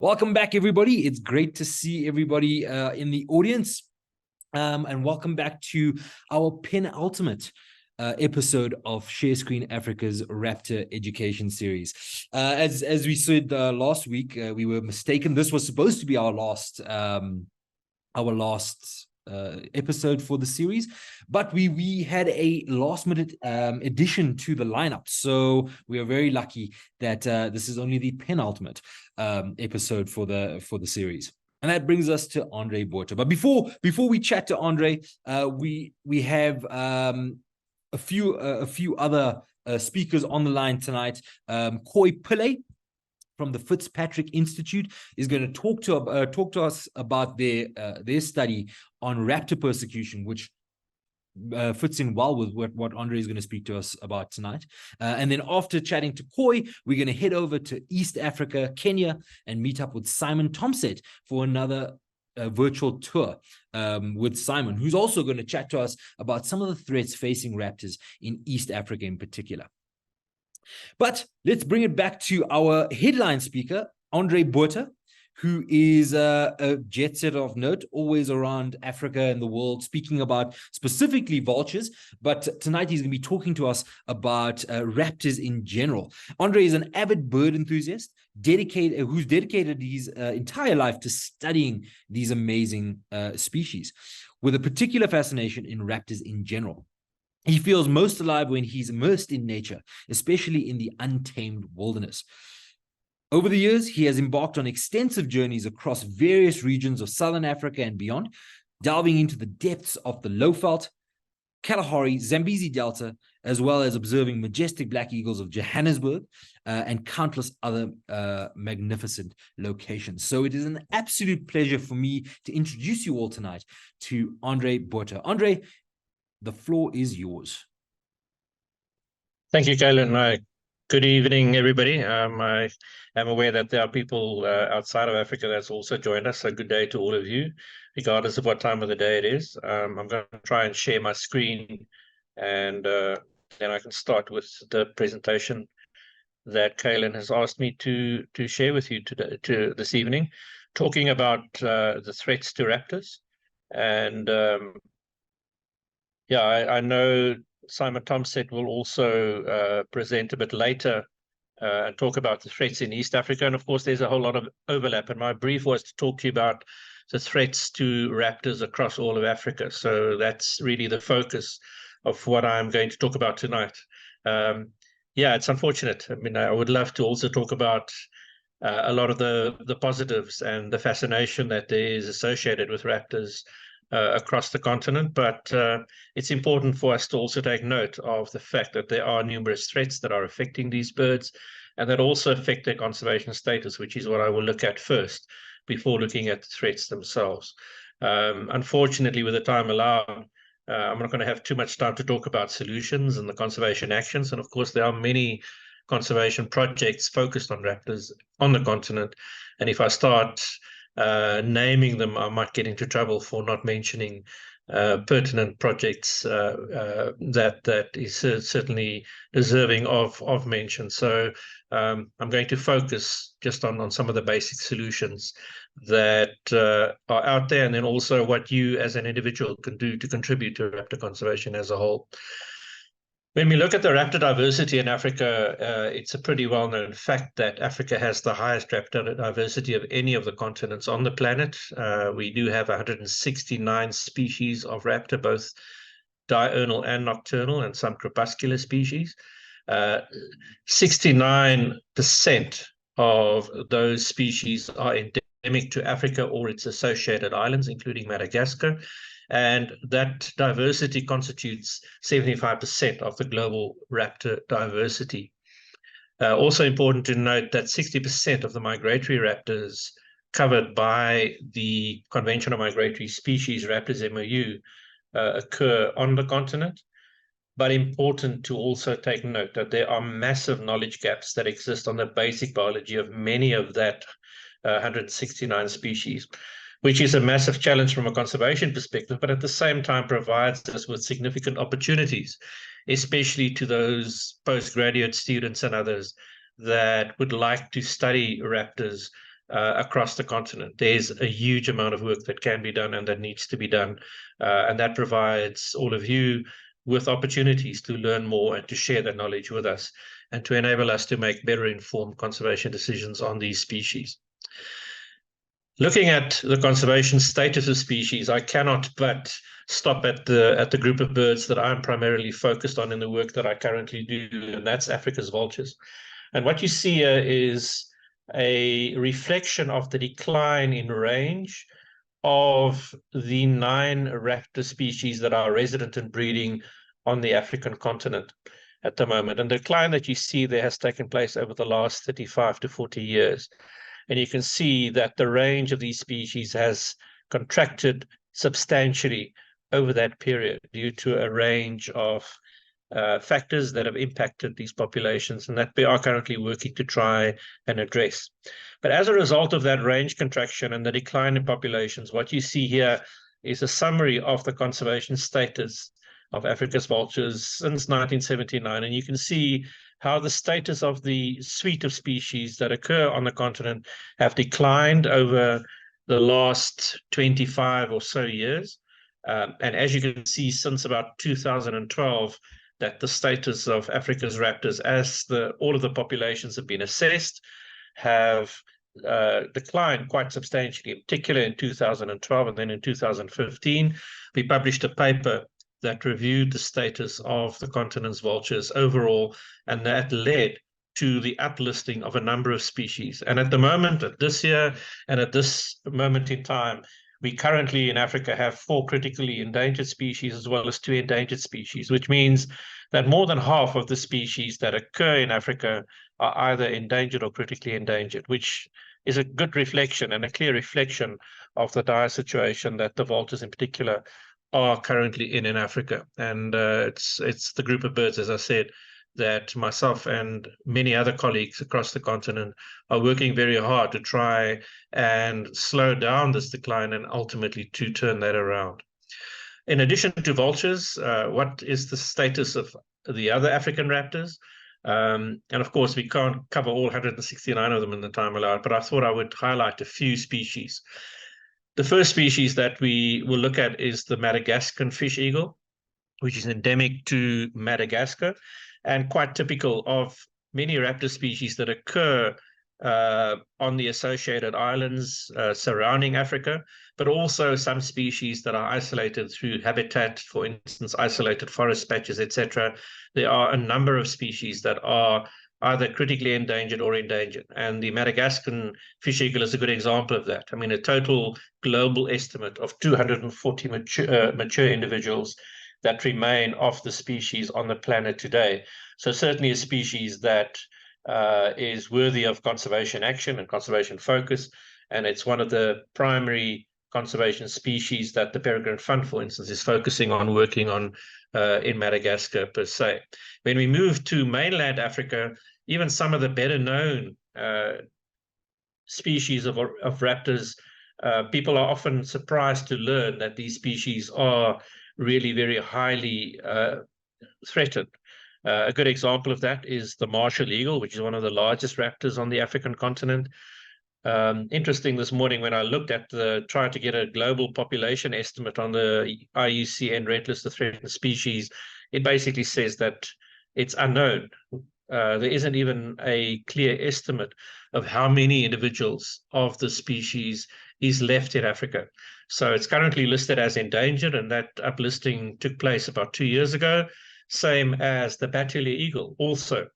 Welcome back, everybody. It's great to see everybody in the audience. And welcome back to our penultimate episode of Share Screen Africa's Raptor Education Series. As we said last week, we were mistaken. This was supposed to be our last episode for the series, but we had a last minute addition to the lineup, so we are very lucky that this is only the penultimate episode for the series. And that brings us to André Botha. But before we chat to André, we have a few other speakers on the line tonight. Koi Pillay from the Fitzpatrick Institute is going to talk to us about their study on raptor persecution, which fits in well with what André is going to speak to us about tonight. And then after chatting to Koi, we're going to head over to East Africa, Kenya, and meet up with Simon Tomset for another virtual tour with Simon, who's also going to chat to us about some of the threats facing raptors in East Africa in particular. But let's bring it back to our headline speaker, André Botha, who is a jet setter of note, always around Africa and the world, speaking about specifically vultures. But tonight he's going to be talking to us about raptors in general. André is an avid bird enthusiast, who's dedicated his entire life to studying these amazing species, with a particular fascination in raptors in general. He feels most alive when he's immersed in nature, especially in the untamed wilderness. Over the years, he has embarked on extensive journeys across various regions of Southern Africa and beyond, delving into the depths of the Lowveld, Kalahari, Zambezi Delta, as well as observing majestic black eagles of Johannesburg and countless other magnificent locations. So it is an absolute pleasure for me to introduce you all tonight to André Botha. André, the floor is yours. Thank you, Kalen. Good evening, everybody. I am aware that there are people outside of Africa that's also joined us. So good day to all of you, regardless of what time of the day it is. I'm going to try and share my screen, and then I can start with the presentation that Kalen has asked me to share with you this evening, talking about the threats to raptors. And I know Simon Tomset will also present a bit later and talk about the threats in East Africa. And of course, there's a whole lot of overlap. And my brief was to talk to you about the threats to raptors across all of Africa. So that's really the focus of what I'm going to talk about tonight. It's unfortunate. I mean, I would love to also talk about a lot of the positives and the fascination that there is associated with raptors across the continent, but it's important for us to also take note of the fact that there are numerous threats that are affecting these birds and that also affect their conservation status, which is what I will look at first before looking at the threats themselves. Unfortunately, with the time allowed, I'm not going to have too much time to talk about solutions and the conservation actions. And of course, there are many conservation projects focused on raptors on the continent. And if I start naming them, I might get into trouble for not mentioning pertinent projects that is certainly deserving of mention. So I'm going to focus just on some of the basic solutions that are out there, and then also what you as an individual can do to contribute to raptor conservation as a whole. When we look at the raptor diversity in Africa, it's a pretty well-known fact that Africa has the highest raptor diversity of any of the continents on the planet. We do have 169 species of raptor, both diurnal and nocturnal, and some crepuscular species. 69% of those species are endemic to Africa or its associated islands, including Madagascar. And that diversity constitutes 75% of the global raptor diversity. Also important to note that 60% of the migratory raptors covered by the Convention on Migratory Species, Raptors MOU, occur on the continent. But important to also take note that there are massive knowledge gaps that exist on the basic biology of many of that 169 species, which is a massive challenge from a conservation perspective, but at the same time provides us with significant opportunities, especially to those postgraduate students and others that would like to study raptors across the continent. There's a huge amount of work that can be done and that needs to be done. And that provides all of you with opportunities to learn more and to share that knowledge with us and to enable us to make better informed conservation decisions on these species. Looking at the conservation status of species, I cannot but stop at the group of birds that I'm primarily focused on in the work that I currently do, and that's Africa's vultures. And what you see here is a reflection of the decline in range of the 9 raptor species that are resident and breeding on the African continent at the moment. And the decline that you see there has taken place over the last 35 to 40 years. And you can see that the range of these species has contracted substantially over that period due to a range of factors that have impacted these populations and that we are currently working to try and address. But as a result of that range contraction and the decline in populations, what you see here is a summary of the conservation status of Africa's vultures since 1979. And you can see how the status of the suite of species that occur on the continent have declined over the last 25 or so years. And as you can see, since about 2012, that the status of Africa's raptors, as all of the populations have been assessed, have declined quite substantially, particularly in 2012 and then in 2015. We published a paper that reviewed the status of the continent's vultures overall, and that led to the uplisting of a number of species. And at the moment, at this year, and at this moment in time, we currently in Africa have 4 critically endangered species as well as 2 endangered species, which means that more than half of the species that occur in Africa are either endangered or critically endangered, which is a good reflection and a clear reflection of the dire situation that the vultures in particular are currently in Africa. And it's the group of birds, as I said, that myself and many other colleagues across the continent are working very hard to try and slow down this decline and ultimately to turn that around. In addition to vultures, what is the status of the other African raptors? And of course, we can't cover all 169 of them in the time allowed, but I thought I would highlight a few species. The first species that we will look at is the Madagascan fish eagle, which is endemic to Madagascar and quite typical of many raptor species that occur on the associated islands surrounding Africa, but also some species that are isolated through habitat, for instance, isolated forest patches, etc. There are a number of species that are either critically endangered or endangered. And the Madagascan fish eagle is a good example of that. I mean, a total global estimate of 240 mature individuals that remain of the species on the planet today. So certainly a species that is worthy of conservation action and conservation focus. And it's one of the primary conservation species that the Peregrine Fund, for instance, is focusing on working on in Madagascar per se. When we move to mainland Africa, even some of the better known species of raptors, people are often surprised to learn that these species are really very highly threatened. A good example of that is the Martial eagle, which is one of the largest raptors on the African continent. Interesting this morning when I looked at tried to get a global population estimate on the IUCN Red List of Threatened Species, it basically says that it's unknown. There isn't even a clear estimate of how many individuals of the species is left in Africa. So it's currently listed as endangered, and that uplisting took place about 2 years ago, same as the Bateleur eagle also.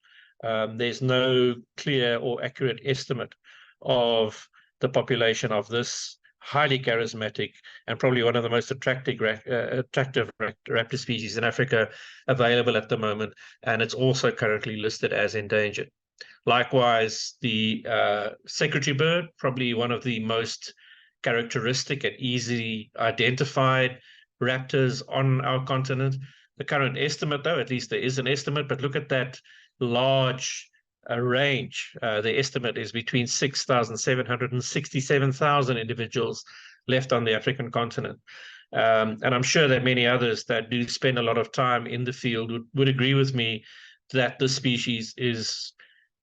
There's no clear or accurate estimate of the population of this highly charismatic and probably one of the most attractive raptor species in Africa available at the moment, and it's also currently listed as endangered. Likewise, the secretary bird, probably one of the most characteristic and easily identified raptors on our continent. The current estimate, though, at least there is an estimate, but look at that large range. The estimate is between 6,700 and 67,000 individuals left on the African continent. And I'm sure that many others that do spend a lot of time in the field would agree with me that this species is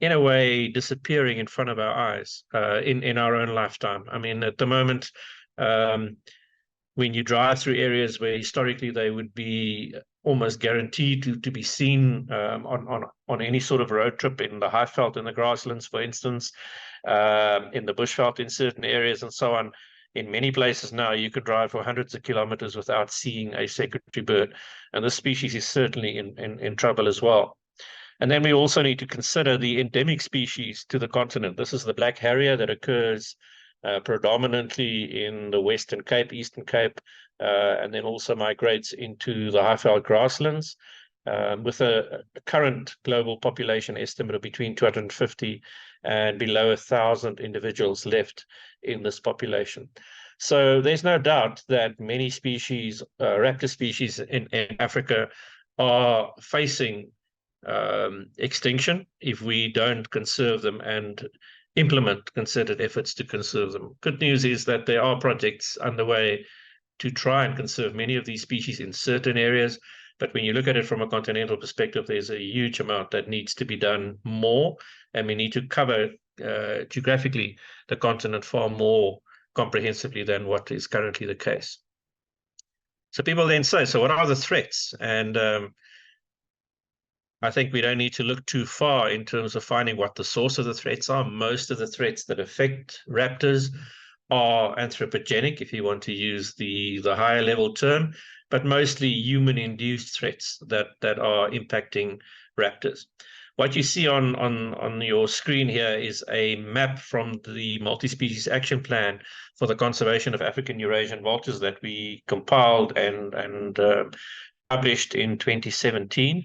in a way, disappearing in front of our eyes in our own lifetime. I mean, at the moment, when you drive through areas where historically they would be almost guaranteed to be seen on any sort of road trip, in the Highveld, in the grasslands, for instance, in the bushveld in certain areas and so on. In many places now, you could drive for hundreds of kilometers without seeing a secretary bird. And this species is certainly in trouble as well. And then we also need to consider the endemic species to the continent. This is the black harrier that occurs predominantly in the Western Cape, Eastern Cape, and then also migrates into the Highveld grasslands, with a current global population estimate of between 250 and below 1,000 individuals left in this population. So there's no doubt that many species, raptor species in Africa, are facing extinction if we don't conserve them and implement concerted efforts to conserve them. Good news is that there are projects underway to try and conserve many of these species in certain areas. But when you look at it from a continental perspective, there's a huge amount that needs to be done more, and we need to cover geographically the continent far more comprehensively than what is currently the case. So people then say, so what are the threats? And I think we don't need to look too far in terms of finding what the source of the threats are. Most of the threats that affect raptors are anthropogenic, if you want to use the higher level term, but mostly human-induced threats that are impacting raptors. What you see on your screen here is a map from the Multi-Species Action Plan for the Conservation of African Eurasian vultures that we compiled and published in 2017.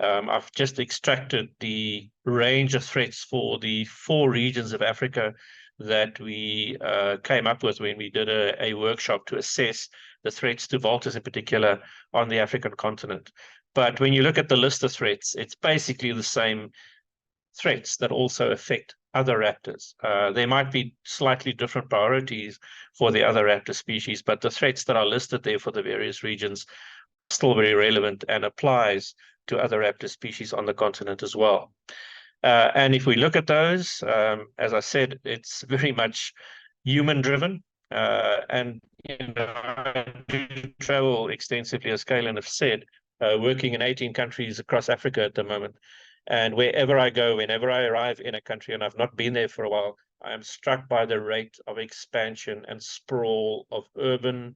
I've just extracted the range of threats for the 4 regions of Africa that we came up with when we did a workshop to assess the threats to vultures in particular on the African continent. But when you look at the list of threats, it's basically the same threats that also affect other raptors. There might be slightly different priorities for the other raptor species, but the threats that are listed there for the various regions are still very relevant and applies to other raptor species on the continent as well. And if we look at those, as I said, it's very much human-driven. And I do travel extensively, as Kaelan have said, working in 18 countries across Africa at the moment. And wherever I go, whenever I arrive in a country, and I've not been there for a while, I am struck by the rate of expansion and sprawl of urban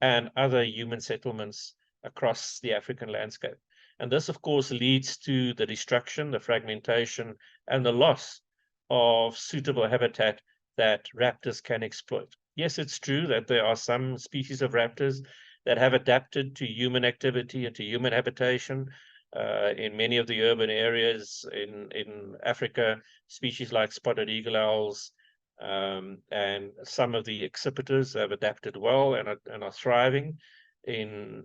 and other human settlements across the African landscape. And this, of course, leads to the destruction, the fragmentation, and the loss of suitable habitat that raptors can exploit. Yes, it's true that there are some species of raptors that have adapted to human activity and to human habitation. In many of the urban areas in Africa, species like spotted eagle owls and some of the accipiters have adapted well and are thriving in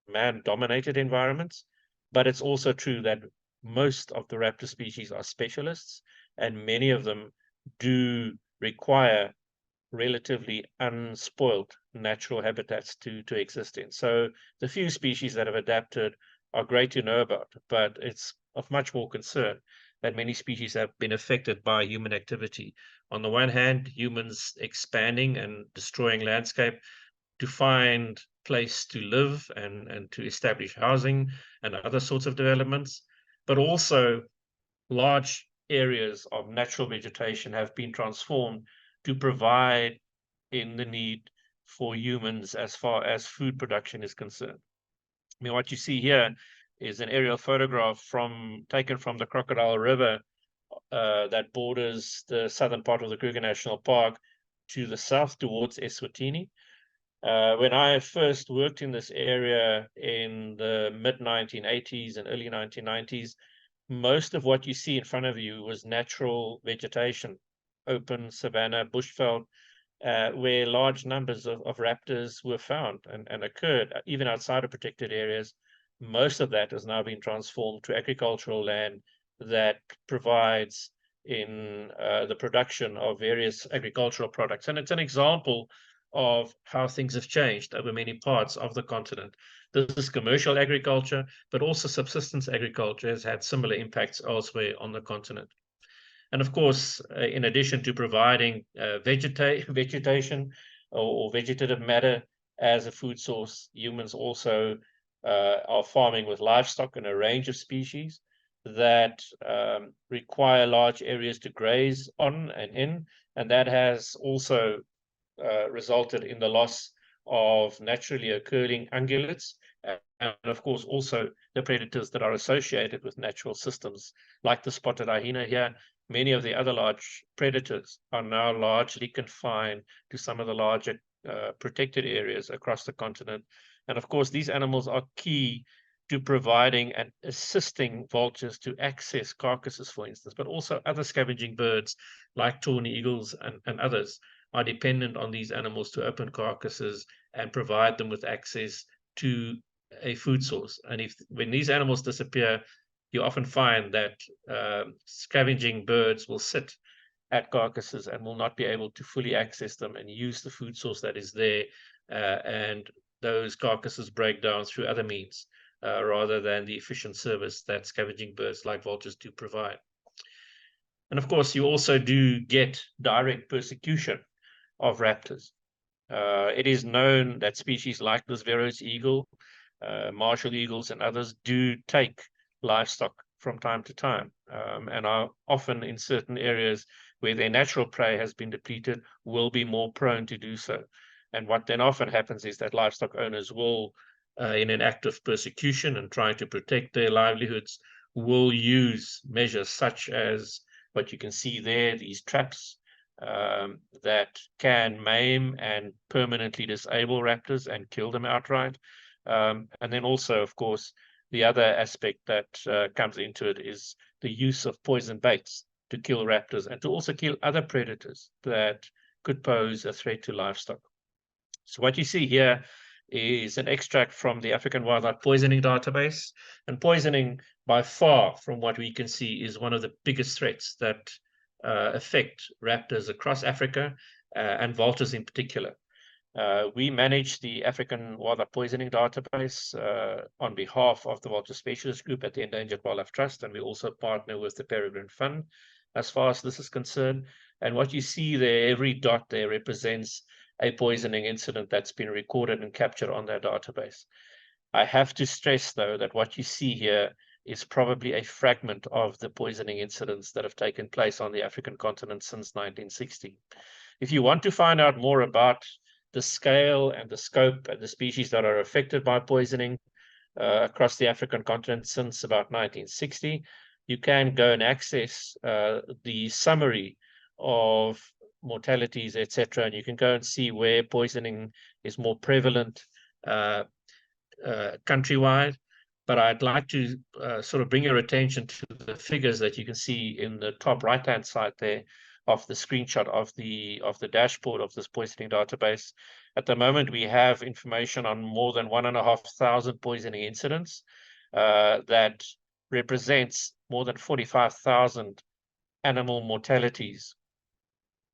man-dominated environments. But it's also true that most of the raptor species are specialists, and many of them do require relatively unspoiled natural habitats to exist in. So the few species that have adapted are great to know about, but it's of much more concern that many species have been affected by human activity. On the one hand, humans expanding and destroying landscape to find place to live and to establish housing and other sorts of developments, but also large areas of natural vegetation have been transformed to provide in the need for humans as far as food production is concerned. I mean, what you see here is an aerial photograph taken from the Crocodile River that borders the southern part of the Kruger National Park to the south towards Eswatini. When I first worked in this area in the mid-1980s and early 1990s, most of what you see in front of you was natural vegetation, open savanna, bushveld, where large numbers of raptors were found and occurred, even outside of protected areas. Most of that has now been transformed to agricultural land that provides in the production of various agricultural products. And it's an example of how things have changed over many parts of the continent. This is commercial agriculture, but also subsistence agriculture has had similar impacts elsewhere on the continent. And of course, in addition to providing vegetation or vegetative matter as a food source, humans also are farming with livestock and a range of species that require large areas to graze on and in, and that has also resulted in the loss of naturally occurring ungulates, and of course also the predators that are associated with natural systems, like the spotted hyena here. Many of the other large predators are now largely confined to some of the larger protected areas across the continent. And of course, these animals are key to providing and assisting vultures to access carcasses, for instance, but also other scavenging birds like tawny eagles and others are dependent on these animals to open carcasses and provide them with access to a food source. And when these animals disappear, you often find that scavenging birds will sit at carcasses and will not be able to fully access them and use the food source that is there. And those carcasses break down through other means rather than the efficient service that scavenging birds like vultures do provide. And of course, you also do get direct persecution of raptors. It is known that species like this Vero's eagle, martial eagles, and others do take livestock from time to time, and are often in certain areas where their natural prey has been depleted, will be more prone to do so. And what then often happens is that livestock owners will, in an act of persecution and trying to protect their livelihoods, will use measures such as what you can see there, these traps, that can maim and permanently disable raptors and kill them outright. And then also, of course, the other aspect that comes into it is the use of poison baits to kill raptors and to also kill other predators that could pose a threat to livestock. So what you see here is an extract from the African Wildlife Poisoning Database. And poisoning, by far, from what we can see, is one of the biggest threats that affect raptors across Africa and vultures in particular. We manage the African Wildlife Poisoning Database on behalf of the Vulture Specialist Group at the Endangered Wildlife Trust, and we also partner with the Peregrine Fund as far as this is concerned. And what you see there, every dot there represents a poisoning incident that's been recorded and captured on that database. I have to stress, though, that what you see here is probably a fragment of the poisoning incidents that have taken place on the African continent since 1960. If you want to find out more about the scale and the scope and the species that are affected by poisoning across the African continent since about 1960, you can go and access the summary of mortalities, etc., and you can go and see where poisoning is more prevalent countrywide. But I'd like to sort of bring your attention to the figures that you can see in the top right-hand side there of the screenshot of the dashboard of this poisoning database. At the moment, we have information on more than 1,500 poisoning incidents that represents more than 45,000 animal mortalities.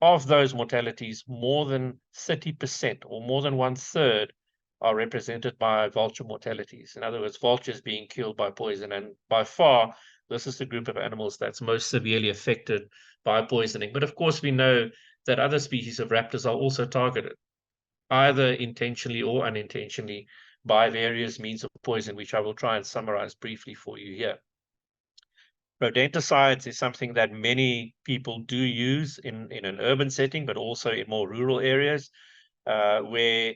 Of those mortalities, more than 30% or more than 1/3 are represented by vulture mortalities. In other words, vultures being killed by poison. And by far, this is the group of animals that's most severely affected by poisoning. But of course, we know that other species of raptors are also targeted, either intentionally or unintentionally, by various means of poison, which I will try and summarize briefly for you here. Rodenticides is something that many people do use in an urban setting, but also in more rural areas, where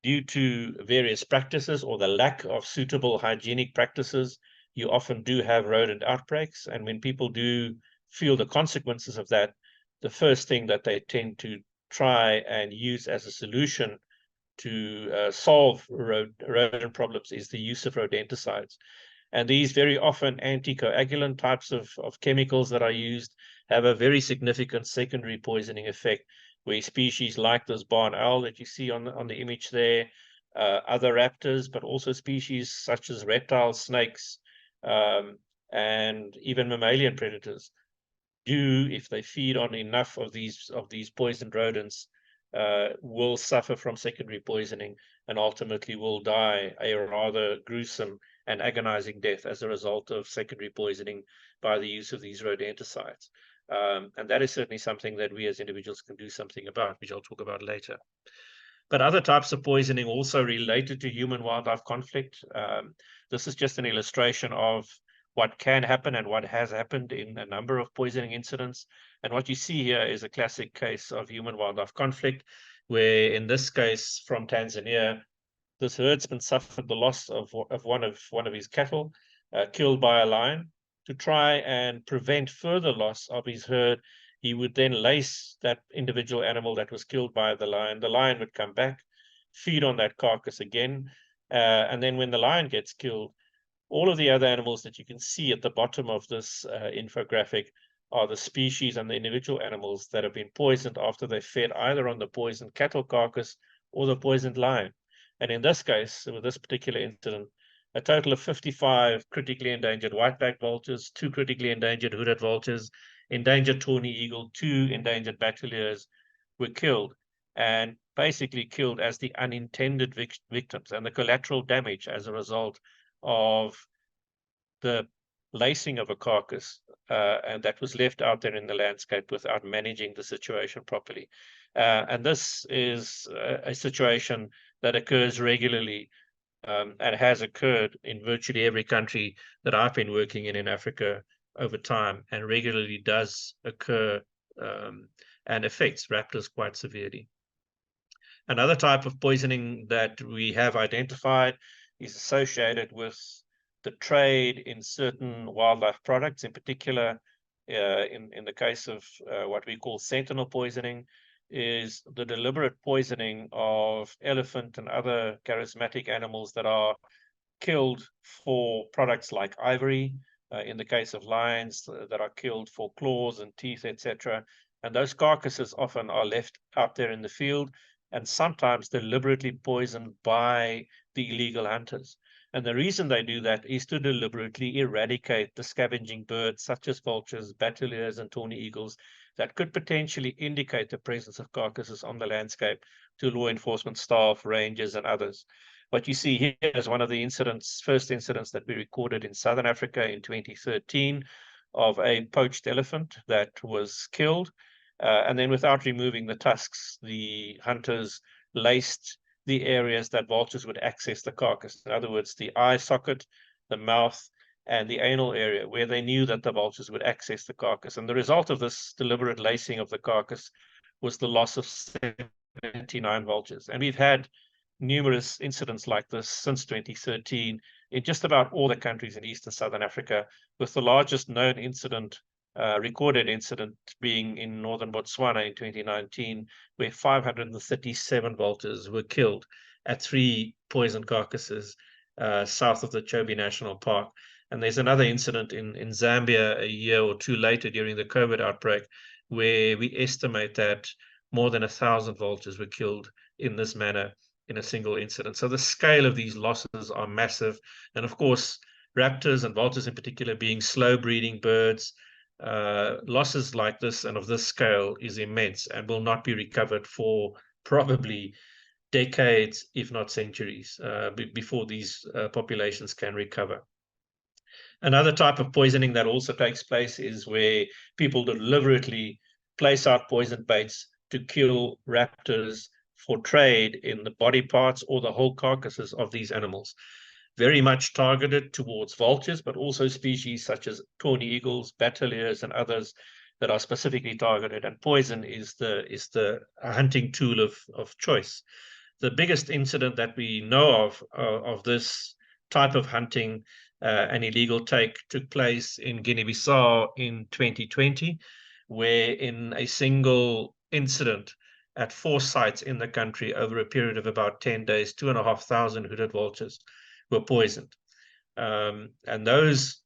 due to various practices or the lack of suitable hygienic practices, you often do have rodent outbreaks. And when people do feel the consequences of that, the first thing that they tend to try and use as a solution to solve rodent problems is the use of rodenticides. And these very often anticoagulant types of chemicals that are used have a very significant secondary poisoning effect, where species like this barn owl that you see on the image there, other raptors, but also species such as reptiles, snakes, and even mammalian predators do, if they feed on enough of these poisoned rodents, will suffer from secondary poisoning and ultimately will die a rather gruesome and agonizing death as a result of secondary poisoning by the use of these rodenticides. And that is certainly something that we as individuals can do something about, which I'll talk about later. But other types of poisoning also related to human-wildlife conflict. This is just an illustration of what can happen and what has happened in a number of poisoning incidents. And what you see here is a classic case of human-wildlife conflict, where in this case from Tanzania, this herdsman suffered the loss of one of his cattle, killed by a lion. To try and prevent further loss of his herd, he would then lace that individual animal that was killed by the lion. The lion would come back, feed on that carcass again, and then when the lion gets killed, all of the other animals that you can see at the bottom of this infographic are the species and the individual animals that have been poisoned after they fed either on the poisoned cattle carcass or the poisoned lion. And in this case, with this particular incident, a total of 55 critically endangered whiteback vultures, 2 critically endangered hooded vultures, endangered tawny eagle, 2 endangered battaliers were killed, and basically killed as the unintended victims and the collateral damage as a result of the lacing of a carcass, and that was left out there in the landscape without managing the situation properly. And this is a situation that occurs regularly, and has occurred in virtually every country that I've been working in Africa over time, and regularly does occur, and affects raptors quite severely. Another type of poisoning that we have identified is associated with the trade in certain wildlife products, in particular, in the case of what we call sentinel poisoning, is the deliberate poisoning of elephant and other charismatic animals that are killed for products like ivory, in the case of lions that are killed for claws and teeth, etc. And those carcasses often are left out there in the field and sometimes deliberately poisoned by the illegal hunters. And the reason they do that is to deliberately eradicate the scavenging birds such as vultures, battaliers, and tawny eagles that could potentially indicate the presence of carcasses on the landscape to law enforcement staff, rangers, and others. What you see here is one of the first incidents that we recorded in Southern Africa in 2013 of a poached elephant that was killed. And then without removing the tusks, the hunters laced the areas that vultures would access the carcass. In other words, the eye socket, the mouth, and the anal area where they knew that the vultures would access the carcass. And the result of this deliberate lacing of the carcass was the loss of 79 vultures. And we've had numerous incidents like this since 2013 in just about all the countries in East and Southern Africa, with the largest known incident, recorded incident, being in northern Botswana in 2019, where 537 vultures were killed at 3 poisoned carcasses south of the Chobe National Park. And there's another incident in Zambia a year or 2 later during the COVID outbreak, where we estimate that more than 1,000 vultures were killed in this manner in a single incident. So the scale of these losses are massive. And of course, raptors and vultures in particular being slow breeding birds, losses like this and of this scale is immense and will not be recovered for probably decades, if not centuries, before these populations can recover. Another type of poisoning that also takes place is where people deliberately place out poison baits to kill raptors for trade in the body parts or the whole carcasses of these animals. Very much targeted towards vultures, but also species such as tawny eagles, battaliers, and others that are specifically targeted. And poison is the hunting tool of choice. The biggest incident that we know of this type of hunting, an illegal take, took place in Guinea-Bissau in 2020, where in a single incident at 4 sites in the country over a period of about 10 days, 2,500 hooded vultures were poisoned. And those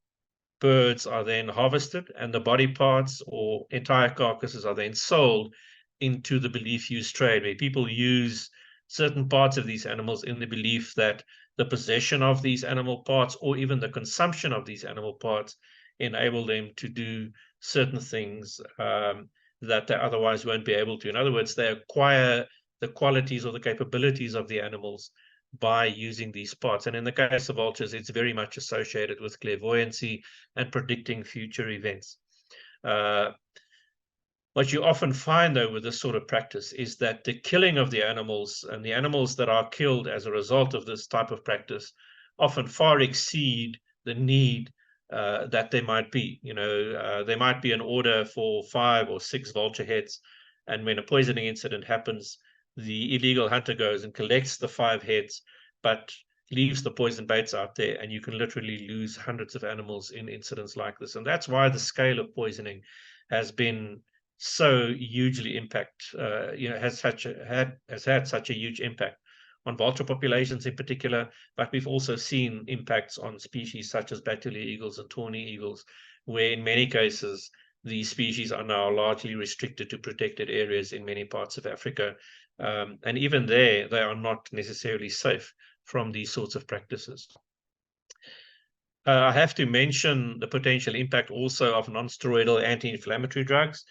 birds are then harvested, and the body parts or entire carcasses are then sold into the belief use trade, where people use certain parts of these animals in the belief that the possession of these animal parts or even the consumption of these animal parts enable them to do certain things that they otherwise won't be able to. In other words, they acquire the qualities or the capabilities of the animals by using these spots. And in the case of vultures, it's very much associated with clairvoyancy and predicting future events. What you often find, though, with this sort of practice is that the killing of the animals and the animals that are killed as a result of this type of practice often far exceed the need that there might be. There might be an order for 5 or 6 vulture heads, and when a poisoning incident happens, the illegal hunter goes and collects the 5 heads, but leaves the poison baits out there, and you can literally lose hundreds of animals in incidents like this. And that's why the scale of poisoning has been so hugely has had such a huge impact on vulture populations in particular, but we've also seen impacts on species such as Bateleur eagles and tawny eagles, where in many cases these species are now largely restricted to protected areas in many parts of Africa. And even there, they are not necessarily safe from these sorts of practices. I have to mention the potential impact also of non-steroidal anti-inflammatory drugs.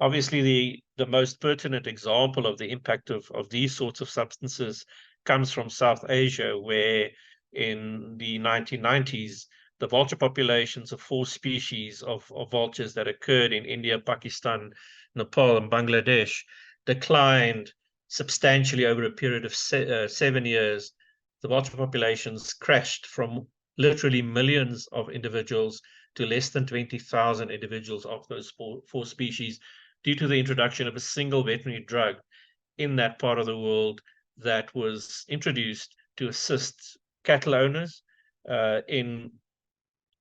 Obviously, the most pertinent example of the impact of these sorts of substances comes from South Asia, where in the 1990s, the vulture populations of 4 species of vultures that occurred in India, Pakistan, Nepal, and Bangladesh declined substantially over a period of 7 years. The vulture populations crashed from literally millions of individuals to less than 20,000 individuals of those 4 species, due to the introduction of a single veterinary drug in that part of the world that was introduced to assist cattle owners in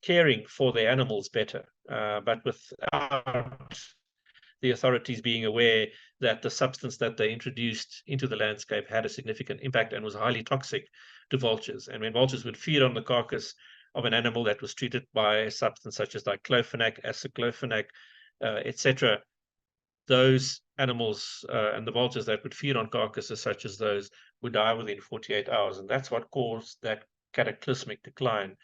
caring for their animals better, but without the authorities being aware that the substance that they introduced into the landscape had a significant impact and was highly toxic to vultures. And when vultures would feed on the carcass of an animal that was treated by a substance such as diclofenac, aceclofenac, etc., those animals and the vultures that would feed on carcasses such as those would die within 48 hours. And that's what caused that cataclysmic decline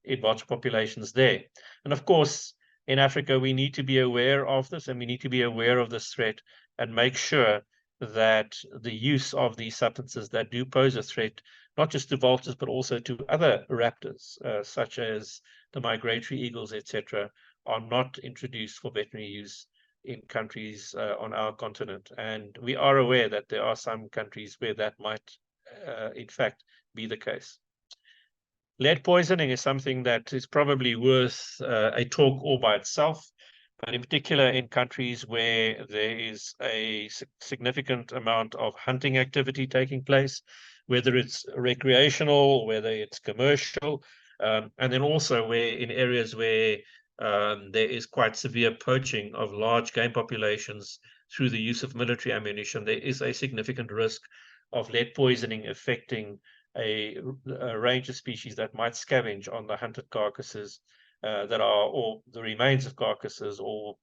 in vulture populations there. And of course, in Africa, we need to be aware of this, and we need to be aware of this threat and make sure that the use of these substances that do pose a threat, not just to vultures, but also to other raptors, such as the migratory eagles, etc., are not introduced for veterinary use in countries on our continent. And we are aware that there are some countries where that might, in fact, be the case. Lead poisoning is something that is probably worth a talk all by itself, but in particular in countries where there is a significant amount of hunting activity taking place, whether it's recreational, whether it's commercial, and then also where in areas where there is quite severe poaching of large game populations through the use of military ammunition, there is a significant risk of lead poisoning affecting a range of species that might scavenge on the hunted carcasses or the remains of carcasses, or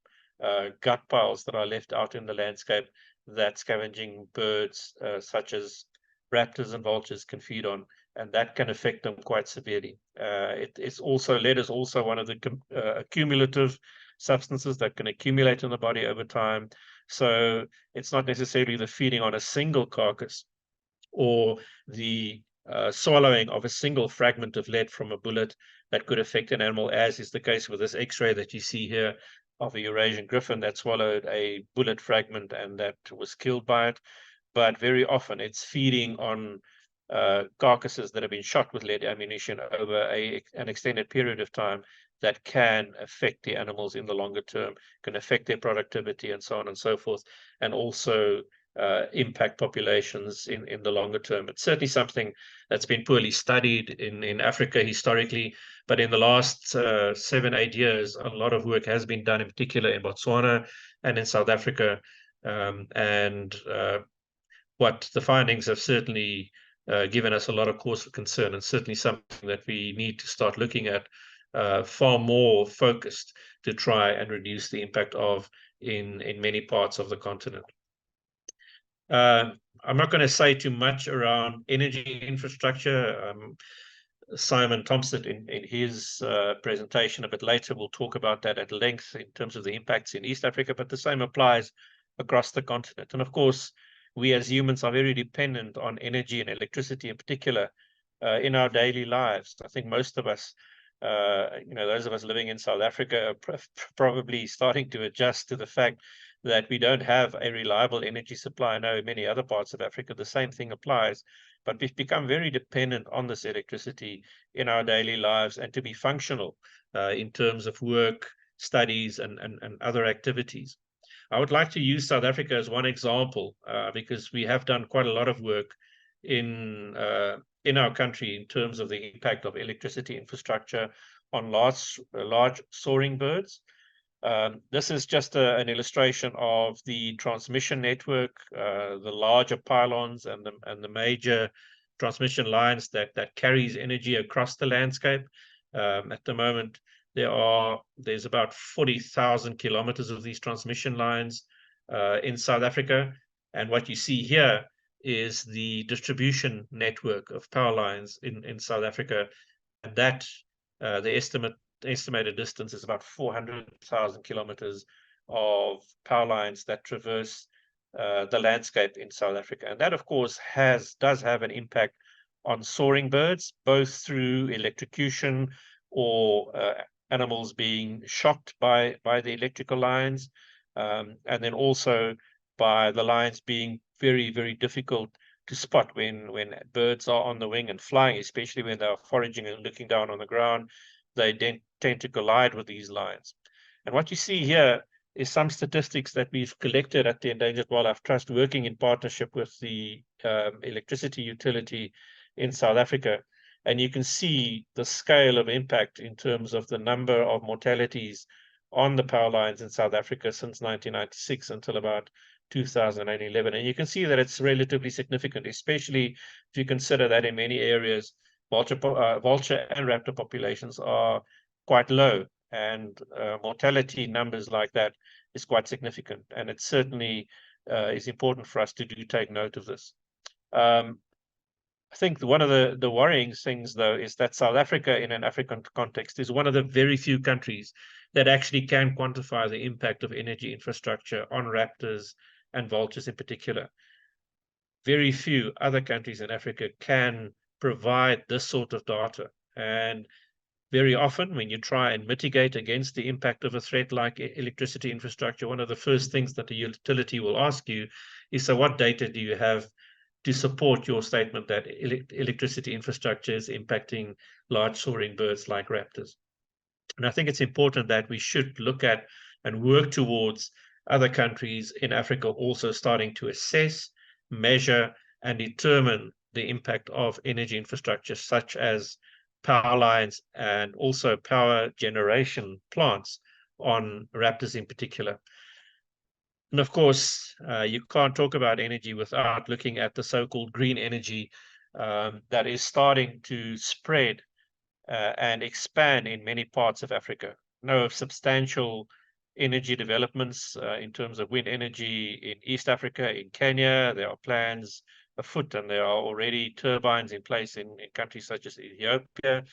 gut piles that are left out in the landscape that scavenging birds such as raptors and vultures can feed on, and that can affect them quite severely. Lead is also one of the accumulative substances that can accumulate in the body over time. So it's not necessarily the feeding on a single carcass or the swallowing of a single fragment of lead from a bullet that could affect an animal, as is the case with this X-ray that you see here of a Eurasian griffin that swallowed a bullet fragment and that was killed by it. But very often it's feeding on carcasses that have been shot with lead ammunition over an extended period of time that can affect the animals in the longer term, can affect their productivity and so on and so forth, and also impact populations in the longer term. It's certainly something that's been poorly studied in Africa historically, but in the last 7-8 years, a lot of work has been done, in particular in Botswana and in South Africa. What the findings have certainly given us a lot of cause for concern, and certainly something that we need to start looking at far more focused to try and reduce the impact of in many parts of the continent. I'm not going to say too much around energy infrastructure. Simon Thompson, in his presentation a bit later, will talk about that at length in terms of the impacts in East Africa, but the same applies across the continent. And of course, we as humans are very dependent on energy and electricity in particular in our daily lives. I think most of us, those of us living in South Africa are probably starting to adjust to the fact that we don't have a reliable energy supply. I know in many other parts of Africa, the same thing applies, but we've become very dependent on this electricity in our daily lives and to be functional in terms of work, studies, and other activities. I would like to use South Africa as one example because we have done quite a lot of work in our country in terms of the impact of electricity infrastructure on large soaring birds. This is just an illustration of the transmission network, the larger pylons and the major transmission lines that carries energy across the landscape. At the moment, there's about 40,000 kilometers of these transmission lines in South Africa. And what you see here is the distribution network of power lines in South Africa. And that the estimated distance is about 400,000 kilometers of power lines that traverse the landscape in South Africa. And that, of course, does have an impact on soaring birds, both through electrocution or animals being shocked by the electrical lines, and then also by the lines being very, very difficult to spot when birds are on the wing and flying, especially when they're foraging and looking down on the ground. They tend to collide with these lines. And what you see here is some statistics that we've collected at the Endangered Wildlife Trust, working in partnership with the electricity utility in South Africa. And you can see the scale of impact in terms of the number of mortalities on the power lines in South Africa since 1996 until about 2011. And you can see that it's relatively significant, especially if you consider that in many areas, vulture and raptor populations are quite low, and mortality numbers like that is quite significant. And it certainly is important for us to take note of this. I think one of the worrying things, though, is that South Africa, in an African context, is one of the very few countries that actually can quantify the impact of energy infrastructure on raptors and vultures in particular. Very few other countries in Africa can provide this sort of data. And very often, when you try and mitigate against the impact of a threat like electricity infrastructure, one of the first things that the utility will ask you is, so what data do you have to support your statement that electricity infrastructure is impacting large soaring birds like raptors? And I think it's important that we should look at and work towards other countries in Africa also starting to assess, measure, and determine the impact of energy infrastructure, such as power lines and also power generation plants on raptors in particular. And of course, you can't talk about energy without looking at the so-called green energy that is starting to spread and expand in many parts of Africa. Know of substantial energy developments in terms of wind energy in East Africa, in Kenya. There are plans afoot, and there are already turbines in place in countries such as Ethiopia,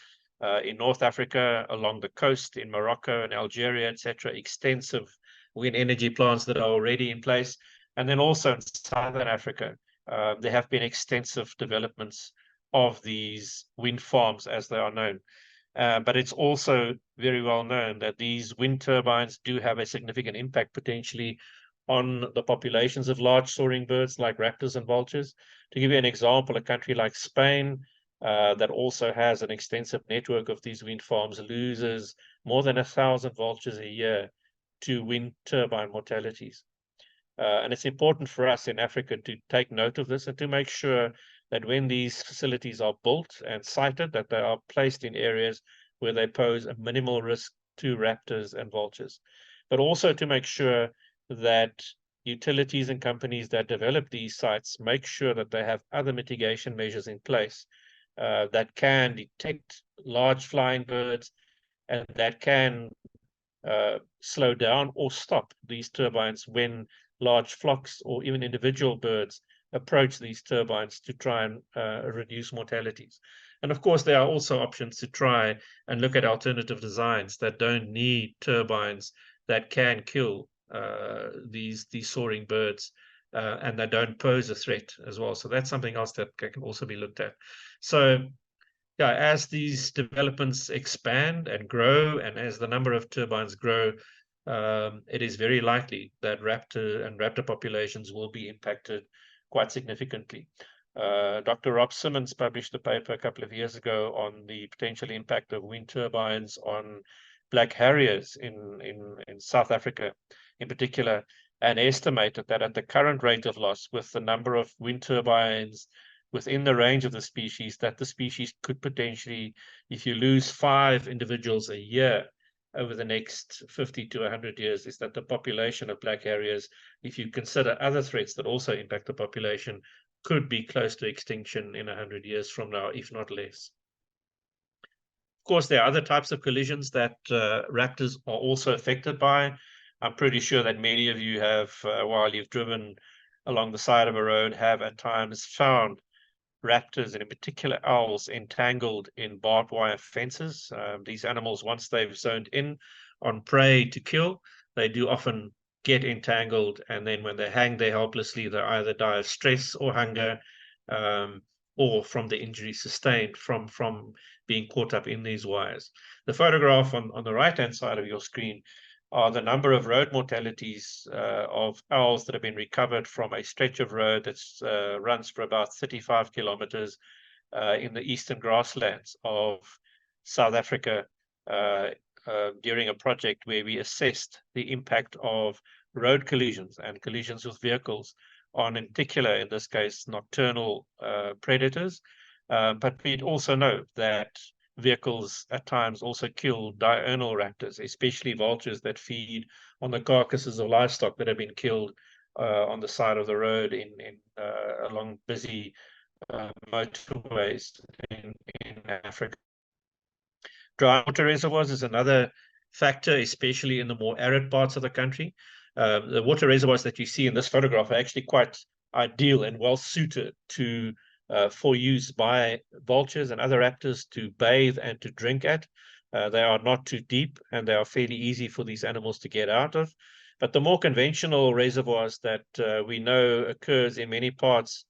in North Africa, along the coast, in Morocco and Algeria, etc. Extensive wind energy plants that are already in place. And then also in Southern Africa, there have been extensive developments of these wind farms, as they are known. But it's also very well known that these wind turbines do have a significant impact potentially on the populations of large soaring birds like raptors and vultures. To give you an example, a country like Spain, that also has an extensive network of these wind farms, loses more than 1,000 vultures a year to wind turbine mortalities. And it's important for us in Africa to take note of this and to make sure that when these facilities are built and sited, that they are placed in areas where they pose a minimal risk to raptors and vultures. But also to make sure that utilities and companies that develop these sites make sure that they have other mitigation measures in place that can detect large flying birds and that can slow down or stop these turbines when large flocks or even individual birds approach these turbines to try and reduce mortalities. And of course, there are also options to try and look at alternative designs that don't need turbines that can kill these soaring birds and they don't pose a threat as well. So that's something else that can also be looked at. So yeah, as these developments expand and grow, and as the number of turbines grow, it is very likely that raptor populations will be impacted quite significantly. Dr. Rob Simmons published a paper a couple of years ago on the potential impact of wind turbines on black harriers in South Africa in particular, and estimated that at the current rate of loss, with the number of wind turbines within the range of the species, that the species could potentially, if you lose 5 individuals a year over the next 50 to 100 years, is that the population of black harriers, if you consider other threats that also impact the population, could be close to extinction in 100 years from now, if not less. Of course, there are other types of collisions that raptors are also affected by. I'm pretty sure that many of you have, while you've driven along the side of a road, have at times found raptors, and in particular owls, entangled in barbed wire fences. These animals, once they've zoned in on prey to kill, they do often get entangled, and then when they hang there helplessly, they either die of stress or hunger, or from the injury sustained from being caught up in these wires. The photograph on the right-hand side of your screen are the number of road mortalities of owls that have been recovered from a stretch of road that runs for about 35 kilometers in the eastern grasslands of South Africa during a project where we assessed the impact of road collisions and collisions with vehicles on, in particular, in this case, nocturnal predators. But we also know that vehicles at times also kill diurnal raptors, especially vultures that feed on the carcasses of livestock that have been killed on the side of the road along busy motorways in Africa. Dry water reservoirs is another factor, especially in the more arid parts of the country. The water reservoirs that you see in this photograph are actually quite ideal and well suited to for use by vultures and other raptors to bathe and to drink at. They are not too deep, and they are fairly easy for these animals to get out of. But the more conventional reservoirs that we know occurs in many parts,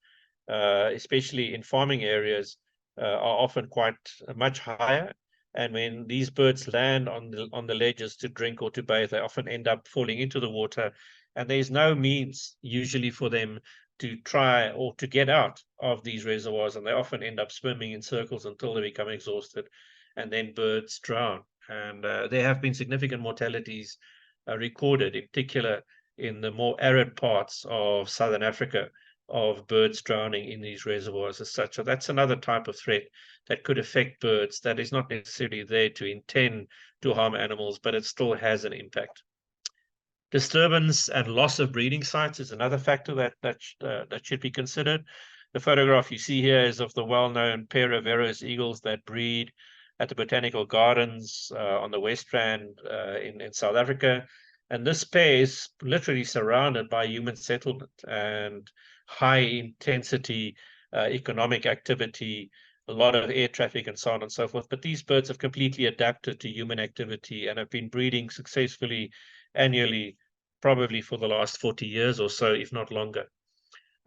especially in farming areas, are often quite much higher. And when these birds land on the ledges to drink or to bathe, they often end up falling into the water, and there's no means usually for them to try or to get out of these reservoirs, and they often end up swimming in circles until they become exhausted, and then birds drown. And there have been significant mortalities recorded, in particular in the more arid parts of Southern Africa, of birds drowning in these reservoirs as such. So that's another type of threat that could affect birds that is not necessarily there to intend to harm animals, but it still has an impact. Disturbance and loss of breeding sites is another factor that should be considered. The photograph you see here is of the well-known pair of Veros eagles that breed at the Botanical Gardens on the West Rand in South Africa. And this pair is literally surrounded by human settlement and high intensity economic activity, a lot of air traffic and so on and so forth. But these birds have completely adapted to human activity and have been breeding successfully annually, probably for the last 40 years or so, if not longer.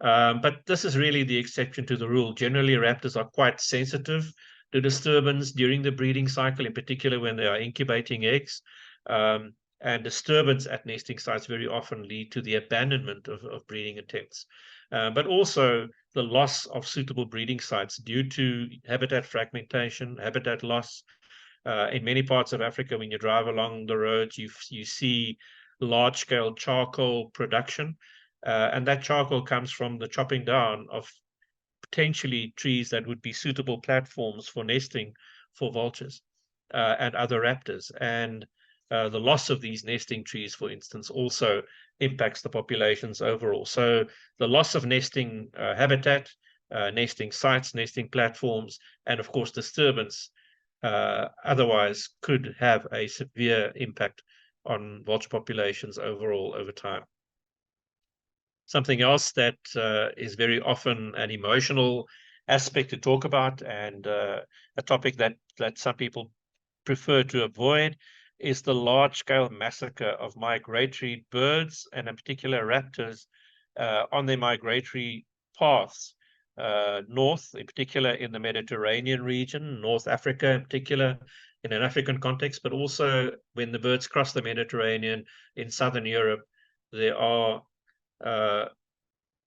But this is really the exception to the rule. Generally, raptors are quite sensitive to disturbance during the breeding cycle, in particular when they are incubating eggs. And disturbance at nesting sites very often lead to the abandonment of breeding attempts. But also the loss of suitable breeding sites due to habitat fragmentation, habitat loss. In many parts of Africa, when you drive along the roads, you see large-scale charcoal production, and that charcoal comes from the chopping down of potentially trees that would be suitable platforms for nesting for vultures and other raptors. And the loss of these nesting trees, for instance, also impacts the populations overall. So the loss of nesting habitat, nesting sites, nesting platforms, and of course disturbance otherwise could have a severe impact on vulture populations overall over time. Something else that is very often an emotional aspect to talk about, and a topic that some people prefer to avoid, is the large-scale massacre of migratory birds, and in particular raptors, on their migratory paths north, in particular in the Mediterranean region, North Africa in particular, in an African context, but also when the birds cross the Mediterranean in southern Europe, there are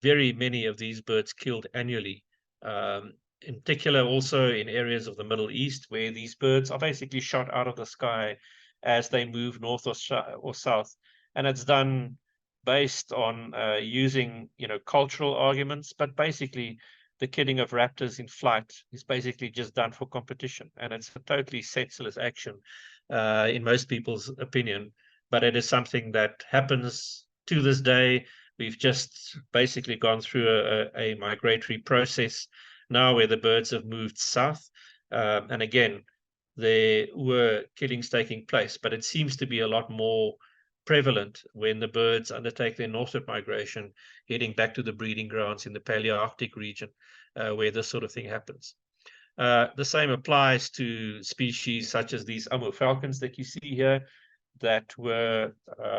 very many of these birds killed annually. In particular, also in areas of the Middle East, where these birds are basically shot out of the sky as they move north or south, and it's done based on using, cultural arguments, but basically the killing of raptors in flight is basically just done for competition, and it's a totally senseless action in most people's opinion, but it is something that happens to this day. We've just basically gone through a migratory process now where the birds have moved south. And again, there were killings taking place, but it seems to be a lot more prevalent when the birds undertake their northward migration, heading back to the breeding grounds in the Palearctic region, where this sort of thing happens. The same applies to species such as these Amur falcons that you see here, that were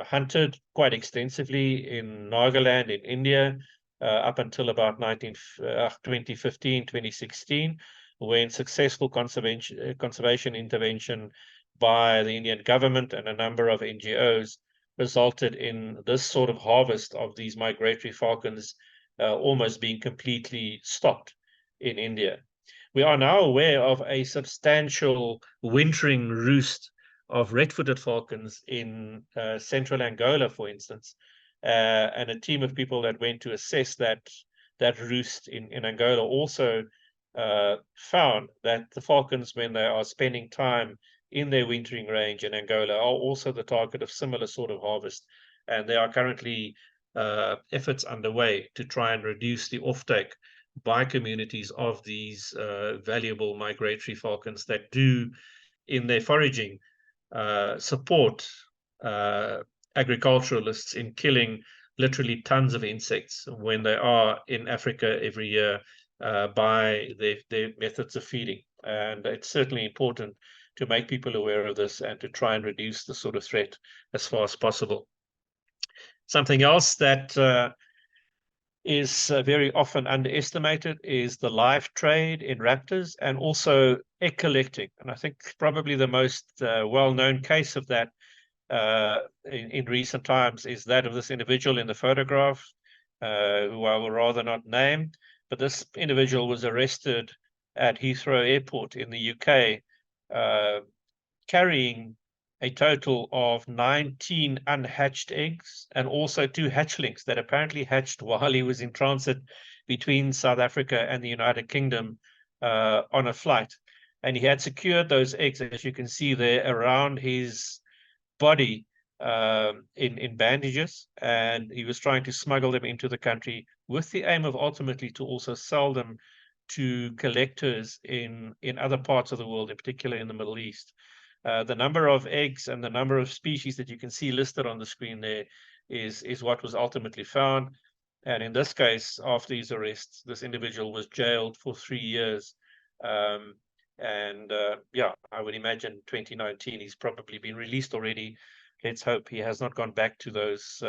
hunted quite extensively in Nagaland in India up until about 2015, 2016, when successful conservation intervention by the Indian government and a number of NGOs resulted in this sort of harvest of these migratory falcons almost being completely stopped in India. We are now aware of a substantial wintering roost of red-footed falcons in central Angola, for instance, and a team of people that went to assess that roost in Angola also found that the falcons, when they are spending time in their wintering range in Angola, are also the target of similar sort of harvest, and there are currently efforts underway to try and reduce the offtake by communities of these valuable migratory falcons that do, in their foraging, support agriculturalists in killing literally tons of insects when they are in Africa every year by their methods of feeding. And it's certainly important to make people aware of this and to try and reduce the sort of threat as far as possible. Something else that is very often underestimated is the live trade in raptors and also egg collecting. And I think probably the most well-known case of that in recent times is that of this individual in the photograph, who I will rather not name, but this individual was arrested at Heathrow Airport in the UK, carrying a total of 19 unhatched eggs and also 2 hatchlings that apparently hatched while he was in transit between South Africa and the United Kingdom on a flight. And he had secured those eggs, as you can see there, around his body in bandages, and he was trying to smuggle them into the country with the aim of ultimately to also sell them to collectors in other parts of the world, in particular in the Middle East. The number of eggs and the number of species that you can see listed on the screen there is what was ultimately found. And in this case, after his arrest, this individual was jailed for 3 years. Yeah, I would imagine 2019, he's probably been released already. Let's hope he has not gone back to those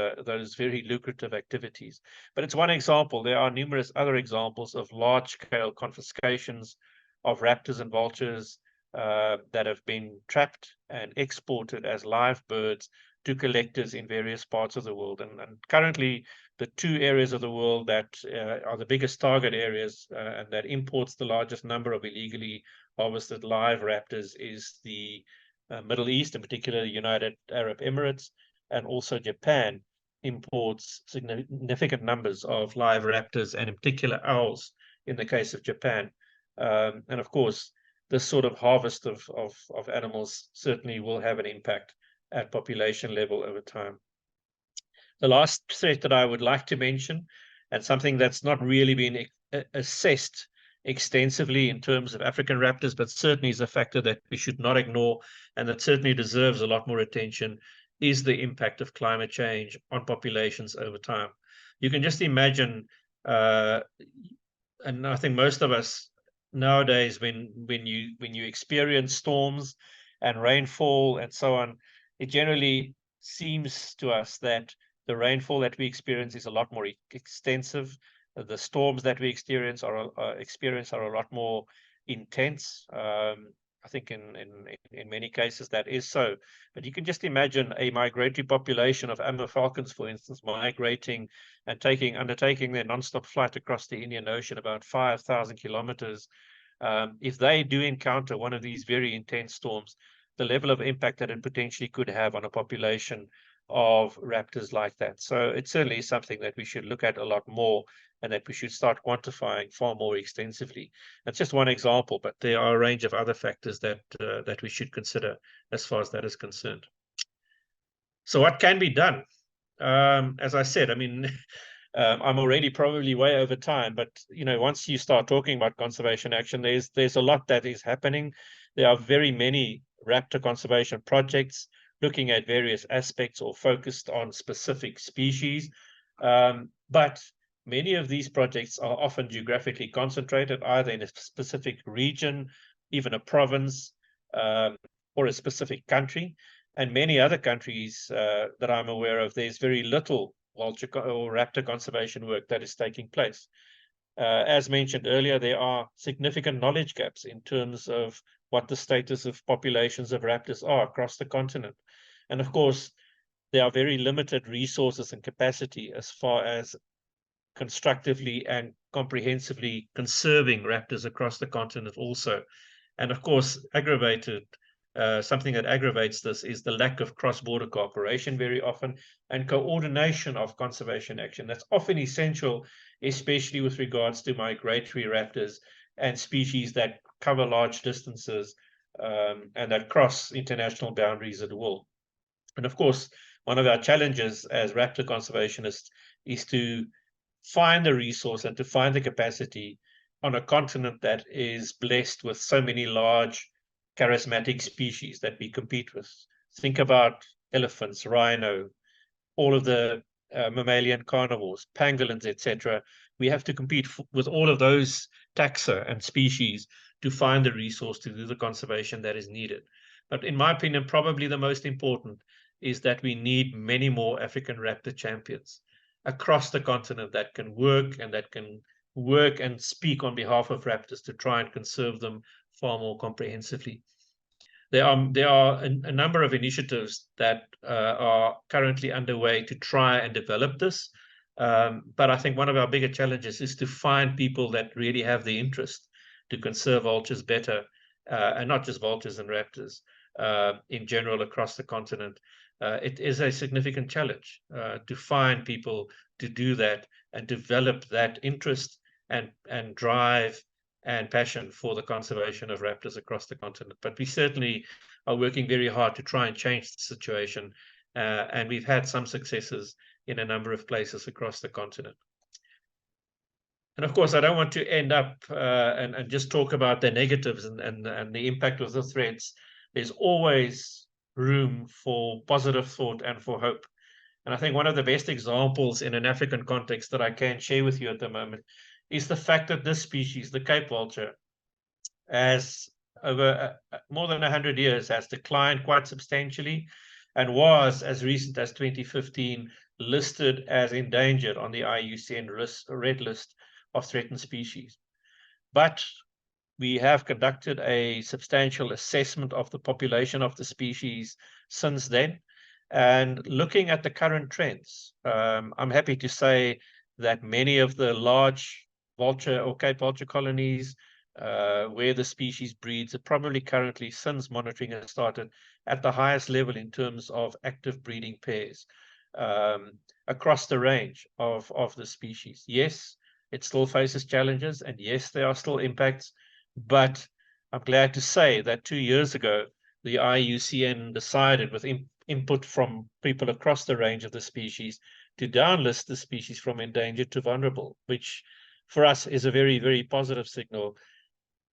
very lucrative activities. But it's one example. There are numerous other examples of large-scale confiscations of raptors and vultures that have been trapped and exported as live birds to collectors in various parts of the world. And currently, the 2 areas of the world that are the biggest target areas and that imports the largest number of illegally harvested live raptors is the Middle East, in particular the United Arab Emirates, and also Japan imports significant numbers of live raptors and in particular owls in the case of Japan. And of course, this sort of harvest of animals certainly will have an impact at population level over time. The last threat that I would like to mention, and something that's not really been assessed extensively in terms of African raptors, but certainly is a factor that we should not ignore and that certainly deserves a lot more attention, is the impact of climate change on populations over time. You can just imagine, and I think most of us nowadays, when you experience storms and rainfall and so on, it generally seems to us that The rainfall that we experience is a lot more extensive. The storms that we experience are a lot more intense. I think in many cases that is so. But you can just imagine a migratory population of Amur falcons, for instance, migrating and undertaking their non-stop flight across the Indian Ocean, about 5,000 kilometers. If they do encounter one of these very intense storms, the level of impact that it potentially could have on a population of raptors like that. So it certainly is something that we should look at a lot more, and that we should start quantifying far more extensively. That's just one example, but there are a range of other factors that that we should consider as far as that is concerned. So what can be done? As I said, I mean, I'm already probably way over time, but once you start talking about conservation action, there's a lot that is happening. There are very many raptor conservation projects looking at various aspects or focused on specific species. But many of these projects are often geographically concentrated, either in a specific region, even a province, or a specific country. And many other countries that I'm aware of, there's very little vulture or raptor conservation work that is taking place. As mentioned earlier, there are significant knowledge gaps in terms of what the status of populations of raptors are across the continent. And of course, there are very limited resources and capacity as far as constructively and comprehensively conserving raptors across the continent also. And of course, something that aggravates this is the lack of cross-border cooperation very often, and coordination of conservation action. That's often essential, especially with regards to migratory raptors and species that cover large distances and that cross international boundaries at will. And of course, one of our challenges as raptor conservationists is to find the resource and to find the capacity on a continent that is blessed with so many large charismatic species that we compete with. Think about elephants, rhino, all of the mammalian carnivores, pangolins, etc. We have to compete with all of those taxa and species to find the resource to do the conservation that is needed. But in my opinion, probably the most important is that we need many more African raptor champions across the continent that can work and speak on behalf of raptors to try and conserve them far more comprehensively. There are a number of initiatives that are currently underway to try and develop this. But I think one of our bigger challenges is to find people that really have the interest to conserve vultures better, and not just vultures and raptors in general across the continent. It is a significant challenge to find people to do that and develop that interest and drive and passion for the conservation of raptors across the continent. But we certainly are working very hard to try and change the situation, and we've had some successes in a number of places across the continent. And of course, I don't want to end up and just talk about the negatives and the impact of the threats. There's always room for positive thought and for hope. And I think one of the best examples in an African context that I can share with you at the moment is the fact that this species, the Cape vulture, has over more than 100 years has declined quite substantially, and was, as recent as 2015, listed as endangered on the IUCN red list of threatened species. But we have conducted a substantial assessment of the population of the species since then. And looking at the current trends, I'm happy to say that many of the large vulture or Cape vulture colonies where the species breeds are probably currently, since monitoring has started, at the highest level in terms of active breeding pairs across the range of the species. Yes, it still faces challenges, and yes, there are still impacts, but I'm glad to say that 2 years ago, the IUCN decided, with input from people across the range of the species, to downlist the species from endangered to vulnerable, which for us is a very, very positive signal.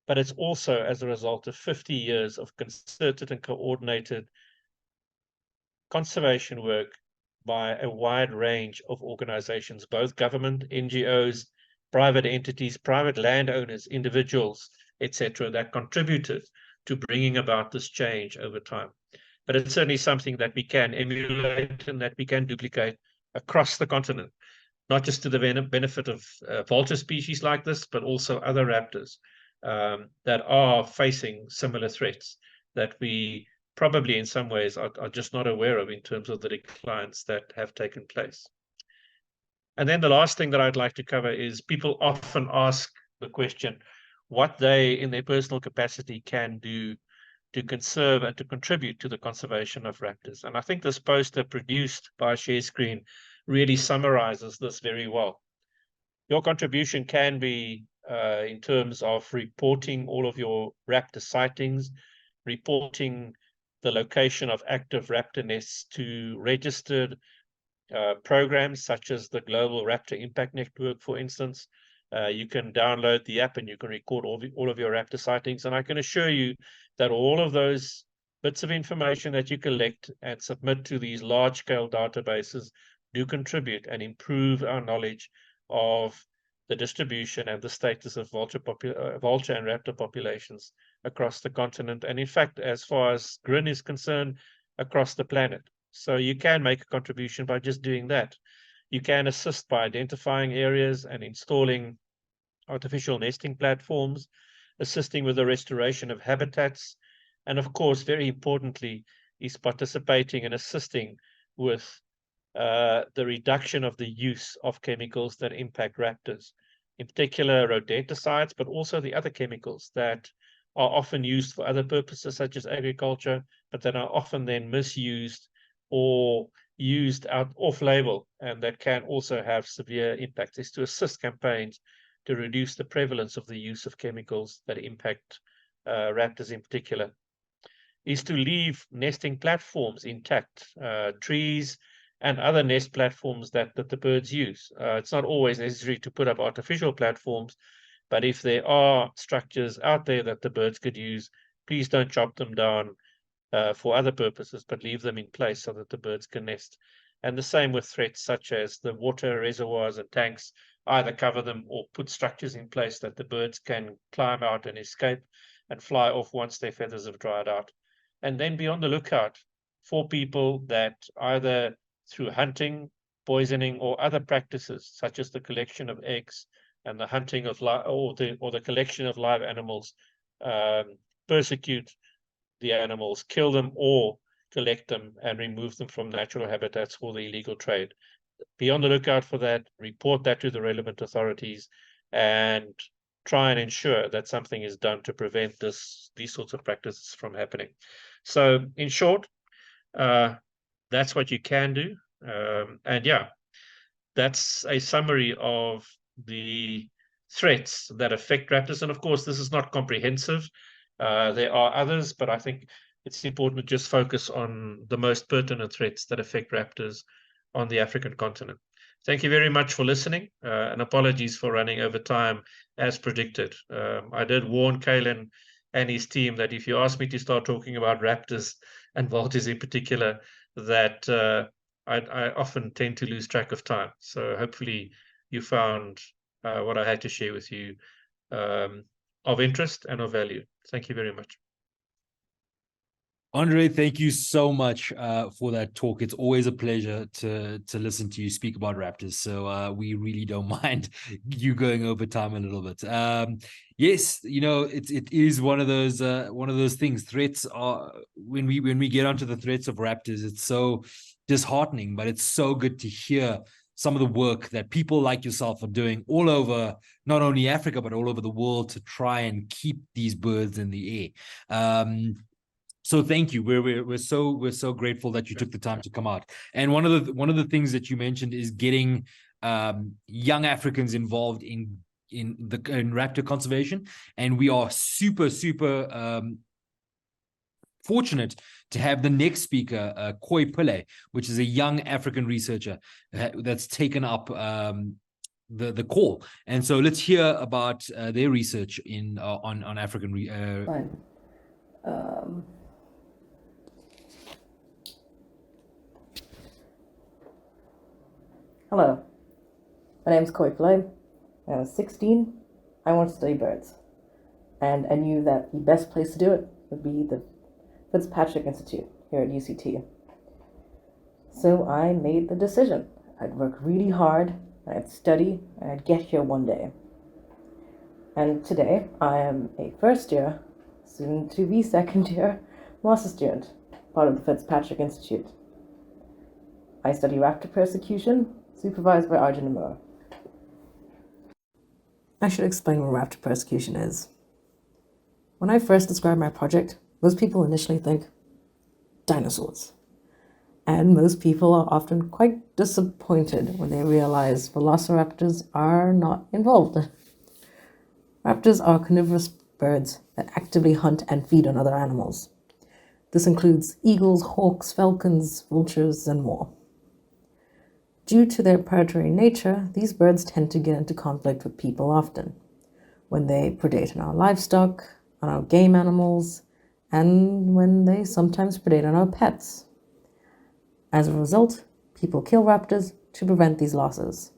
But it's also as a result of 50 years of concerted and coordinated conservation work by a wide range of organizations, both government, NGOs, private entities, private landowners, individuals, etc., that contributed to bringing about this change over time. But it's certainly something that we can emulate and that we can duplicate across the continent, not just to the benefit of vulture species like this, but also other raptors that are facing similar threats that we probably in some ways are just not aware of in terms of the declines that have taken place. And then the last thing that I'd like to cover is people often ask the question, what they in their personal capacity can do to conserve and to contribute to the conservation of raptors. And I think this poster produced by ShareScreen really summarizes this very well. Your contribution can be in terms of reporting all of your raptor sightings, reporting the location of active raptor nests to registered programs such as the Global Raptor Impact Network, for instance. You can download the app and you can record all of your raptor sightings. And I can assure you that all of those bits of information that you collect and submit to these large-scale databases do contribute and improve our knowledge of the distribution and the status of vulture and raptor populations across the continent. And in fact, as far as GRIN is concerned, across the planet. So you can make a contribution by just doing that. You can assist by identifying areas and installing artificial nesting platforms, assisting with the restoration of habitats, and of course, very importantly, is participating and assisting with the reduction of the use of chemicals that impact raptors, in particular rodenticides, but also the other chemicals that are often used for other purposes, such as agriculture, but that are often then misused or used out off-label, and that can also have severe impacts, is to assist campaigns to reduce the prevalence of the use of chemicals that impact raptors in particular, is to leave nesting platforms intact, trees and other nest platforms that the birds use. It's not always necessary to put up artificial platforms, but if there are structures out there that the birds could use, please don't chop them down for other purposes, but leave them in place so that the birds can nest. And the same with threats such as the water reservoirs and tanks, either cover them or put structures in place that the birds can climb out and escape and fly off once their feathers have dried out. And then be on the lookout for people that either through hunting, poisoning, or other practices, such as the collection of eggs and the hunting of or the collection of live animals, persecute the animals, kill them, or collect them and remove them from natural habitats for the illegal trade. Be on the lookout for that, report that to the relevant authorities, and try and ensure that something is done to prevent these sorts of practices from happening. So in short, that's what you can do. And yeah, that's a summary of the threats that affect raptors. And of course, this is not comprehensive. There are others, but I think it's important to just focus on the most pertinent threats that affect raptors on the African continent. Thank you very much for listening, and apologies for running over time as predicted. I did warn Kalen and his team that if you ask me to start talking about raptors and vultures in particular, that I often tend to lose track of time. So hopefully you found what I had to share with you of interest and of value. Thank you very much. Andre, thank you so much for that talk. It's always a pleasure to listen to you speak about raptors. So we really don't mind you going over time a little bit. Yes, you know, it is one of those things. Threats are when we get onto the threats of raptors, it's so disheartening, but it's so good to hear some of the work that people like yourself are doing all over, not only Africa, but all over the world to try and keep these birds in the air. So thank you. We're so grateful that you took the time to come out. And one of the things that you mentioned is getting young Africans involved in raptor conservation, and we are super fortunate to have the next speaker, Koi Pillay, which is a young African researcher that's taken up the call. And so let's hear about their research on African. Fine. Hello, my name is Koi Pillay. When I was 16, I wanted to study birds, and I knew that the best place to do it would be the Fitzpatrick Institute here at UCT. So I made the decision. I'd work really hard, and I'd study, and I'd get here one day. And today, I am a first year, soon to be second year, master student, part of the Fitzpatrick Institute. I study raptor persecution, supervised by Arjun and Moore. I should explain what raptor persecution is. When I first describe my project, most people initially think dinosaurs. And most people are often quite disappointed when they realize velociraptors are not involved. Raptors are carnivorous birds that actively hunt and feed on other animals. This includes eagles, hawks, falcons, vultures, and more. Due to their predatory nature, these birds tend to get into conflict with people often, when they predate on our livestock, on our game animals, and when they sometimes predate on our pets. As a result, people kill raptors to prevent these losses.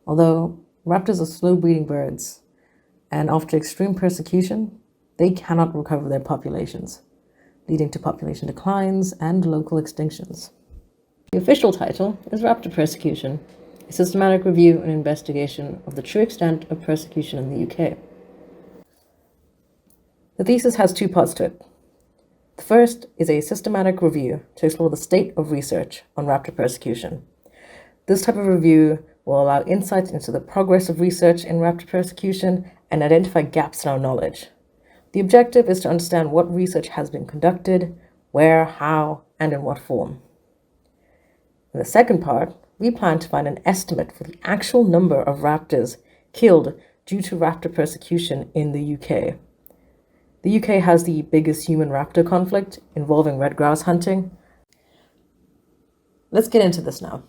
Although raptors are slow-breeding birds, and after extreme persecution, they cannot recover their populations, leading to population declines and local extinctions. The official title is Raptor Persecution, a systematic review and investigation of the true extent of persecution in the UK. The thesis has two parts to it. The first is a systematic review to explore the state of research on raptor persecution. This type of review will allow insights into the progress of research in raptor persecution and identify gaps in our knowledge. The objective is to understand what research has been conducted, where, how, and in what form. In the second part, we plan to find an estimate for the actual number of raptors killed due to raptor persecution in the UK. The UK has the biggest human-raptor conflict involving red grouse hunting. Let's get into this now.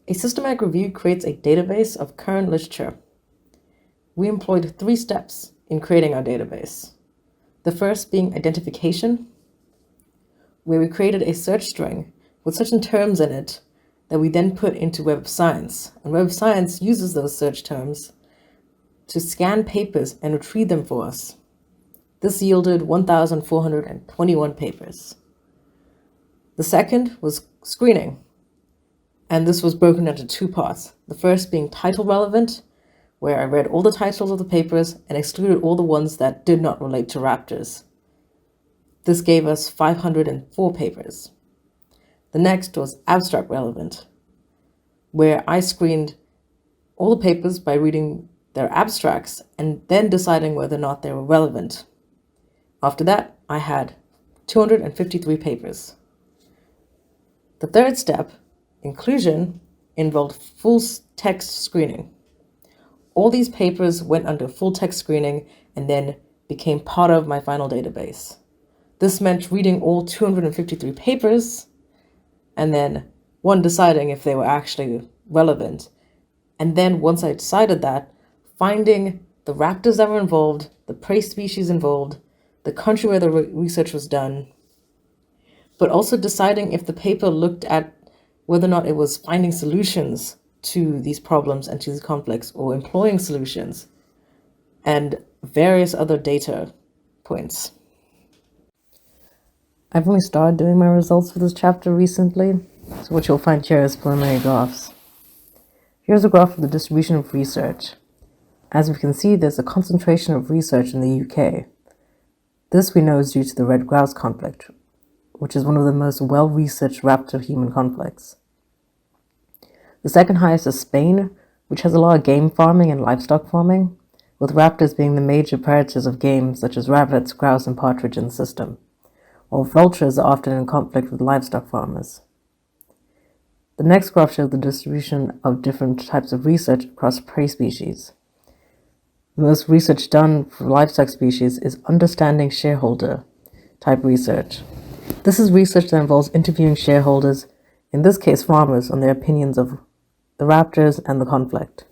A systematic review creates a database of current literature. We employed 3 steps in creating our database. The first being identification, where we created a search string with certain terms in it that we then put into Web of Science. And Web of Science uses those search terms to scan papers and retrieve them for us. This yielded 1,421 papers. The second was screening, and this was broken into 2 parts. The first being title relevant, where I read all the titles of the papers and excluded all the ones that did not relate to raptors. This gave us 504 papers. The next was abstract relevant, where I screened all the papers by reading their abstracts and then deciding whether or not they were relevant. After that, I had 253 papers. The third step, inclusion, involved full text screening. All these papers went under full text screening and then became part of my final database. This meant reading all 253 papers and then deciding if they were actually relevant. And then once I decided that, finding the raptors that were involved, the prey species involved, the country where the research was done, but also deciding if the paper looked at whether or not it was finding solutions to these problems and to these conflicts or employing solutions, and various other data points. I've only started doing my results for this chapter recently, so what you'll find here is preliminary graphs. Here's a graph of the distribution of research. As we can see, there's a concentration of research in the UK. This we know is due to the red grouse conflict, which is one of the most well-researched raptor-human conflicts. The second highest is Spain, which has a lot of game farming and livestock farming, with raptors being the major predators of game such as rabbits, grouse, and partridge in the system, while vultures are often in conflict with livestock farmers. The next graph shows the distribution of different types of research across prey species. The most research done for livestock species is understanding shareholder type research. This is research that involves interviewing shareholders, in this case farmers, on their opinions of the raptors and the conflict.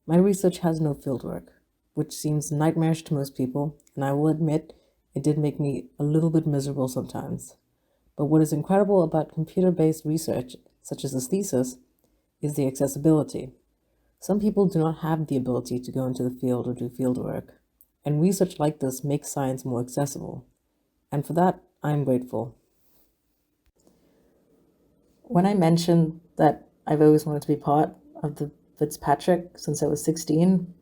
My research has no fieldwork, which seems nightmarish to most people, and I will admit it did make me a little bit miserable sometimes. But what is incredible about computer-based research, such as this thesis, is the accessibility. Some people do not have the ability to go into the field or do fieldwork, and research like this makes science more accessible. And for that, I am grateful. When I mentioned that I've always wanted to be part of the Fitzpatrick since I was 16,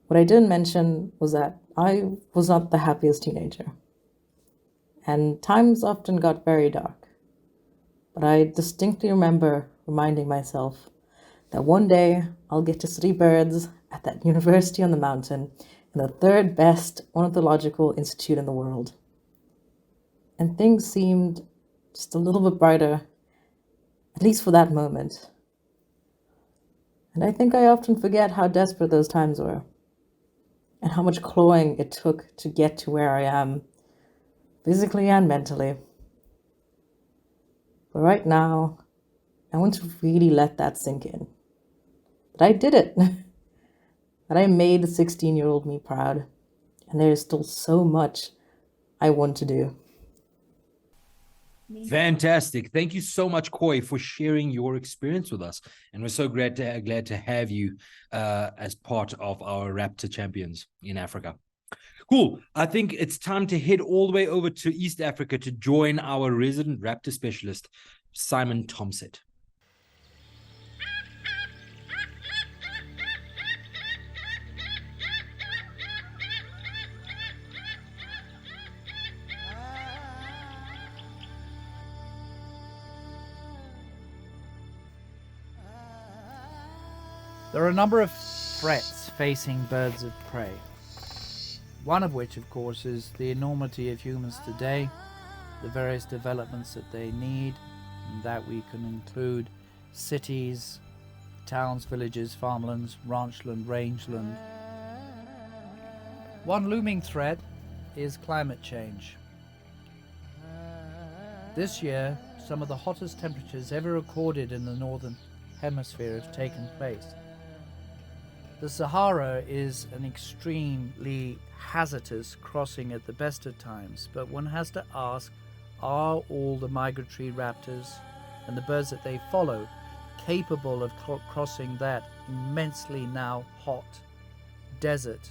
what I didn't mention was that I was not the happiest teenager. And times often got very dark. But I distinctly remember reminding myself that one day I'll get to study birds at that university on the mountain in the third best ornithological institute in the world. And things seemed just a little bit brighter, at least for that moment. And I think I often forget how desperate those times were, and how much clawing it took to get to where I am, physically and mentally. But right now, I want to really let that sink in. That I did it. That I made the 16-year-old me proud. And there is still so much I want to do. Fantastic. Thank you so much, Koi, for sharing your experience with us. And we're so glad to have you as part of our Raptor champions in Africa. Cool. I think it's time to head all the way over to East Africa to join our resident Raptor specialist, Simon Tomset. There are a number of threats facing birds of prey. One of which, of course, is the enormity of humans today, the various developments that they need, and that we can include cities, towns, villages, farmlands, ranchland, rangeland. One looming threat is climate change. This year, some of the hottest temperatures ever recorded in the northern hemisphere have taken place. The Sahara is an extremely hazardous crossing at the best of times, but one has to ask, are all the migratory raptors and the birds that they follow capable of crossing that immensely now hot desert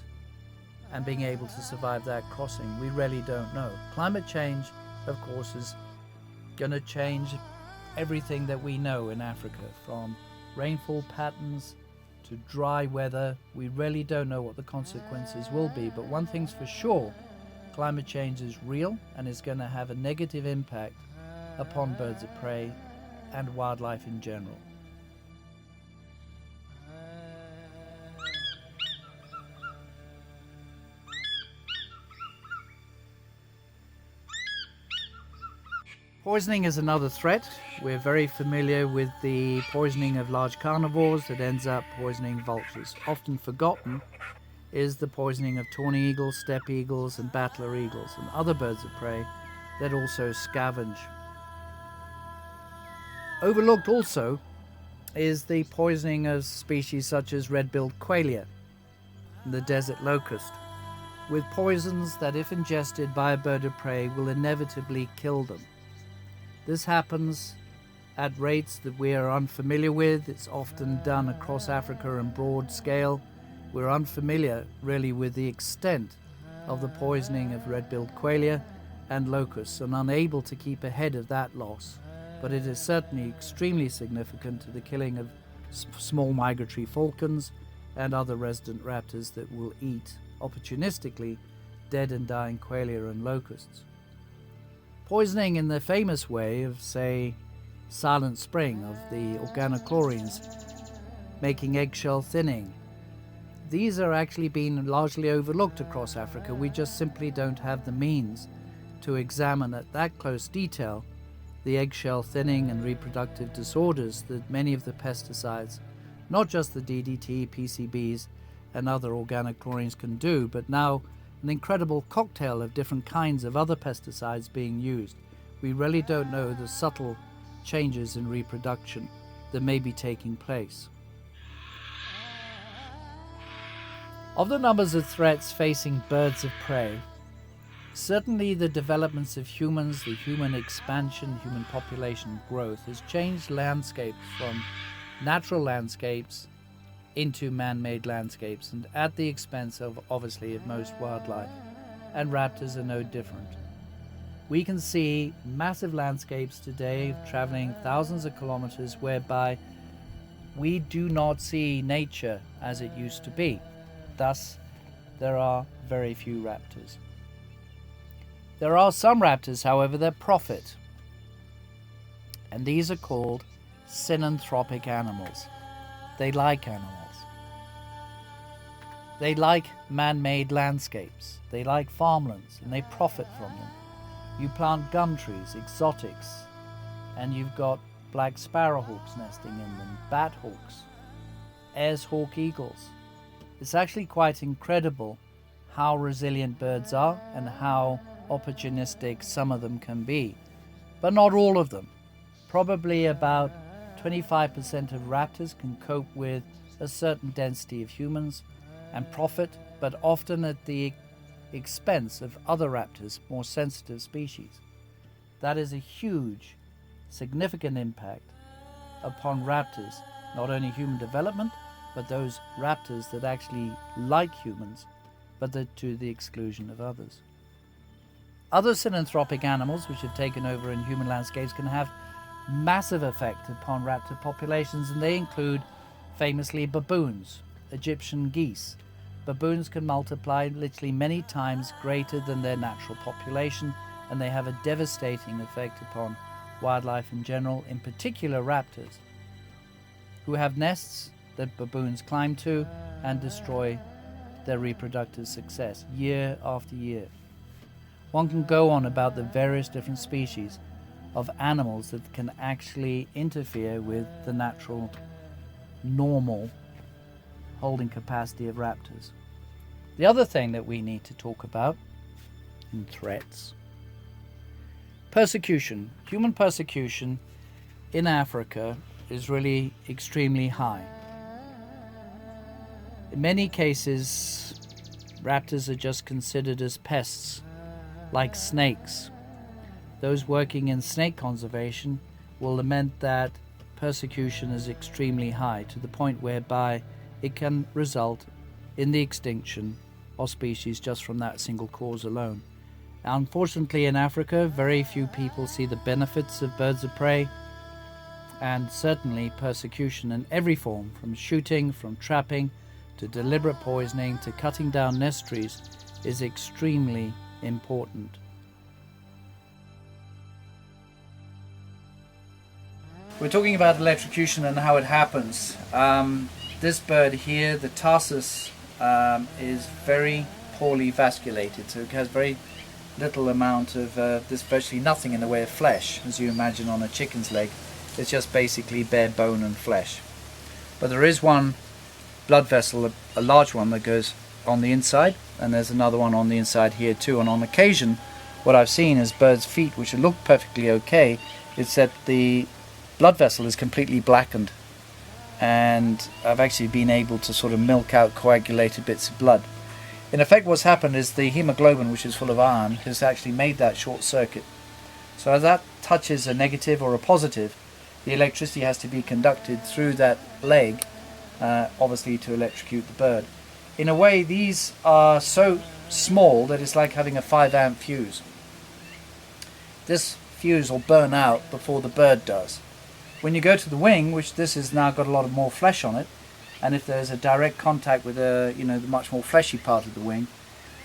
and being able to survive that crossing? We really don't know. Climate change, of course, is going to change everything that we know in Africa, from rainfall patterns to dry weather. We really don't know what the consequences will be, but one thing's for sure, climate change is real and is going to have a negative impact upon birds of prey and wildlife in general. Poisoning is another threat. We're very familiar with the poisoning of large carnivores that ends up poisoning vultures. Often forgotten is the poisoning of tawny eagles, steppe eagles, and battler eagles, and other birds of prey that also scavenge. Overlooked also is the poisoning of species such as red-billed quail and the desert locust, with poisons that, if ingested by a bird of prey, will inevitably kill them. This happens at rates that we are unfamiliar with. It's often done across Africa on broad scale. We're unfamiliar really with the extent of the poisoning of red-billed quail and locusts and unable to keep ahead of that loss. But it is certainly extremely significant to the killing of small migratory falcons and other resident raptors that will eat opportunistically dead and dying quail and locusts. Poisoning in the famous way of, say, Silent Spring, of the organochlorines, making eggshell thinning. These are actually being largely overlooked across Africa. We just simply don't have the means to examine at that close detail the eggshell thinning and reproductive disorders that many of the pesticides, not just the DDT, PCBs, and other organochlorines can do, but now an incredible cocktail of different kinds of other pesticides being used. We really don't know the subtle changes in reproduction that may be taking place. Of the numbers of threats facing birds of prey, certainly the developments of humans, the human expansion, human population growth has changed landscapes from natural landscapes into man-made landscapes, and at the expense of, obviously, of most wildlife. And raptors are no different. We can see massive landscapes today traveling thousands of kilometers whereby we do not see nature as it used to be. Thus, there are very few raptors. There are some raptors, however, that profit. And these are called synanthropic animals. They like animals. They like man-made landscapes. They like farmlands, and they profit from them. You plant gum trees, exotics, and you've got black sparrowhawks nesting in them, bat hawks, Ayers hawk eagles. It's actually quite incredible how resilient birds are and how opportunistic some of them can be. But not all of them. Probably about 25% of raptors can cope with a certain density of humans and profit, but often at the expense of other raptors, more sensitive species. That is a huge, significant impact upon raptors, not only human development, but those raptors that actually like humans, but to the exclusion of others. Other synanthropic animals which have taken over in human landscapes can have massive effect upon raptor populations, and they include famously baboons, Egyptian geese. Baboons can multiply literally many times greater than their natural population, and they have a devastating effect upon wildlife in general, in particular raptors, who have nests that baboons climb to and destroy their reproductive success year after year. One can go on about the various different species of animals that can actually interfere with the natural, normal holding capacity of raptors. The other thing that we need to talk about in threats: persecution. Human persecution in Africa is really extremely high. In many cases, raptors are just considered as pests, like snakes. Those working in snake conservation will lament that persecution is extremely high, to the point whereby it can result in the extinction of species just from that single cause alone. Unfortunately, in Africa, very few people see the benefits of birds of prey, and certainly persecution in every form, from shooting, from trapping, to deliberate poisoning, to cutting down nest trees, is extremely important. We're talking about electrocution and how it happens. This bird here, the tarsus, is very poorly vasculated, so it has very little amount of, there's virtually nothing in the way of flesh, as you imagine on a chicken's leg. It's just basically bare bone and flesh. But there is one blood vessel, a large one, that goes on the inside, and there's another one on the inside here too. And on occasion, what I've seen is birds' feet, which look perfectly okay, is that the blood vessel is completely blackened, and I've actually been able to sort of milk out coagulated bits of blood. In effect, what's happened is the hemoglobin, which is full of iron, has actually made that short circuit. So as that touches a negative or a positive, the electricity has to be conducted through that leg, obviously to electrocute the bird. In a way, these are so small that it's like having a 5-amp fuse. This fuse will burn out before the bird does. When you go to the wing, which this has now got a lot of more flesh on it, and if there's a direct contact with the much more fleshy part of the wing,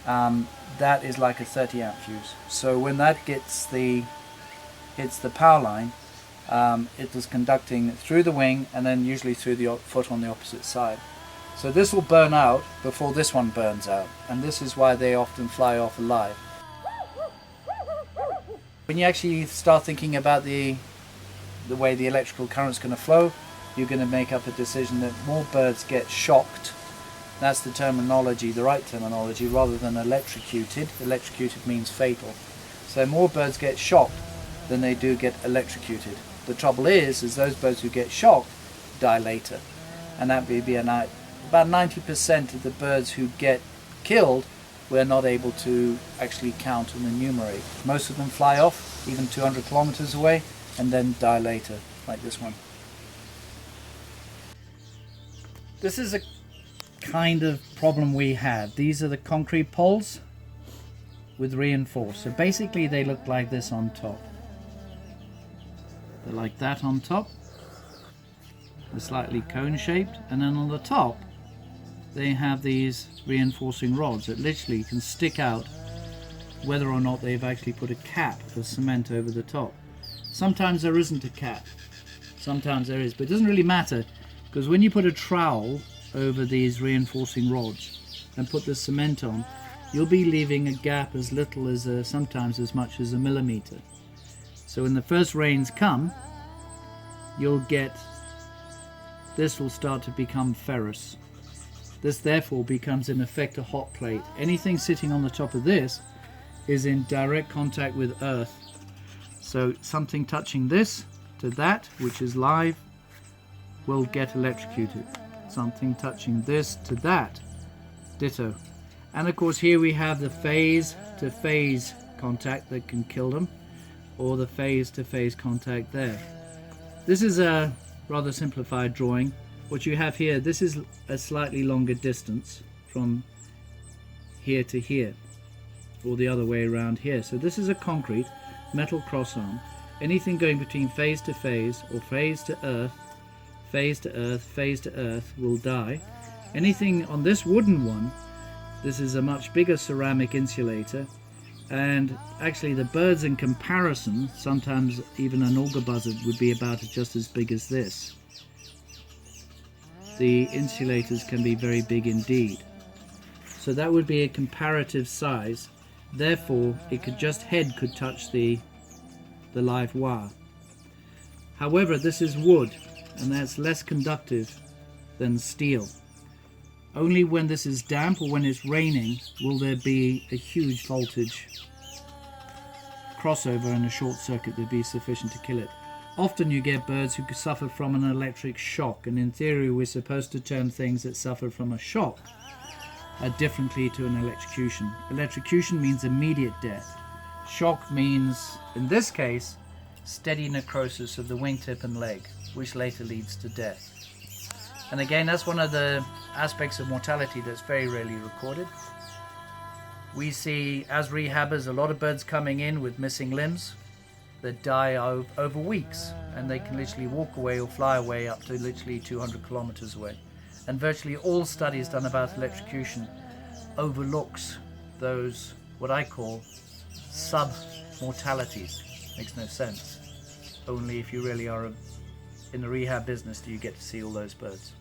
that is like a 30-amp fuse. So when that hits the power line, it is conducting through the wing and then usually through the foot on the opposite side. So this will burn out before this one burns out, and this is why they often fly off alive. When you actually start thinking about the way the electrical current is going to flow, you're going to make up a decision that more birds get shocked. That's the terminology, the right terminology, rather than electrocuted. Electrocuted means fatal. So more birds get shocked than they do get electrocuted. The trouble is those birds who get shocked die later, and that would be about 90% of the birds who get killed we're not able to actually count and enumerate. Most of them fly off, even 200 kilometers away, and then die later, like this one. This is a kind of problem we have. These are the concrete poles with reinforced. So basically they look like this on top. They're like that on top. They're slightly cone-shaped, and then on the top they have these reinforcing rods that literally can stick out whether or not they've actually put a cap of cement over the top. Sometimes there isn't a cap, sometimes there is, but it doesn't really matter, because when you put a trowel over these reinforcing rods and put the cement on, you'll be leaving a gap as little as sometimes as much as 1 millimeter. So when the first rains come, you'll get, this will start to become ferrous. This therefore becomes in effect a hot plate. Anything sitting on the top of this is in direct contact with earth. So something touching this to that, which is live, will get electrocuted. Something touching this to that, ditto. And of course here we have the phase to phase contact that can kill them, or the phase to phase contact there. This is a rather simplified drawing. What you have here, this is a slightly longer distance from here to here, or the other way around here. So this is a concrete metal cross arm. Anything going between phase to phase, or phase to earth, phase to earth, phase to earth, will die. Anything on this wooden one, this is a much bigger ceramic insulator, and actually the birds in comparison, sometimes even an auger buzzard would be about just as big as this. The insulators can be very big indeed. So that would be a comparative size. Therefore, it could just head could touch the live wire. However, this is wood, and that's less conductive than steel. Only when this is damp or when it's raining will there be a huge voltage crossover and a short circuit that be sufficient to kill it. Often you get birds who suffer from an electric shock, and in theory we're supposed to term things that suffer from a shock differently to an electrocution. Electrocution means immediate death. Shock means, in this case, steady necrosis of the wingtip and leg, which later leads to death. And again, that's one of the aspects of mortality that's very rarely recorded. We see, as rehabbers, a lot of birds coming in with missing limbs that die over weeks, and they can literally walk away or fly away up to literally 200 kilometers away. And virtually all studies done about electrocution overlooks those, what I call, sub-mortalities. Makes no sense. Only if you really are in the rehab business do you get to see all those birds.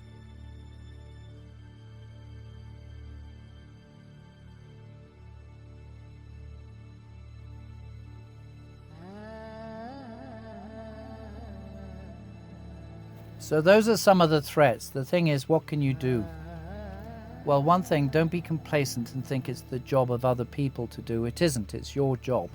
So those are some of the threats. The thing is, what can you do? Well, one thing, don't be complacent and think it's the job of other people to do. It isn't, it's your job.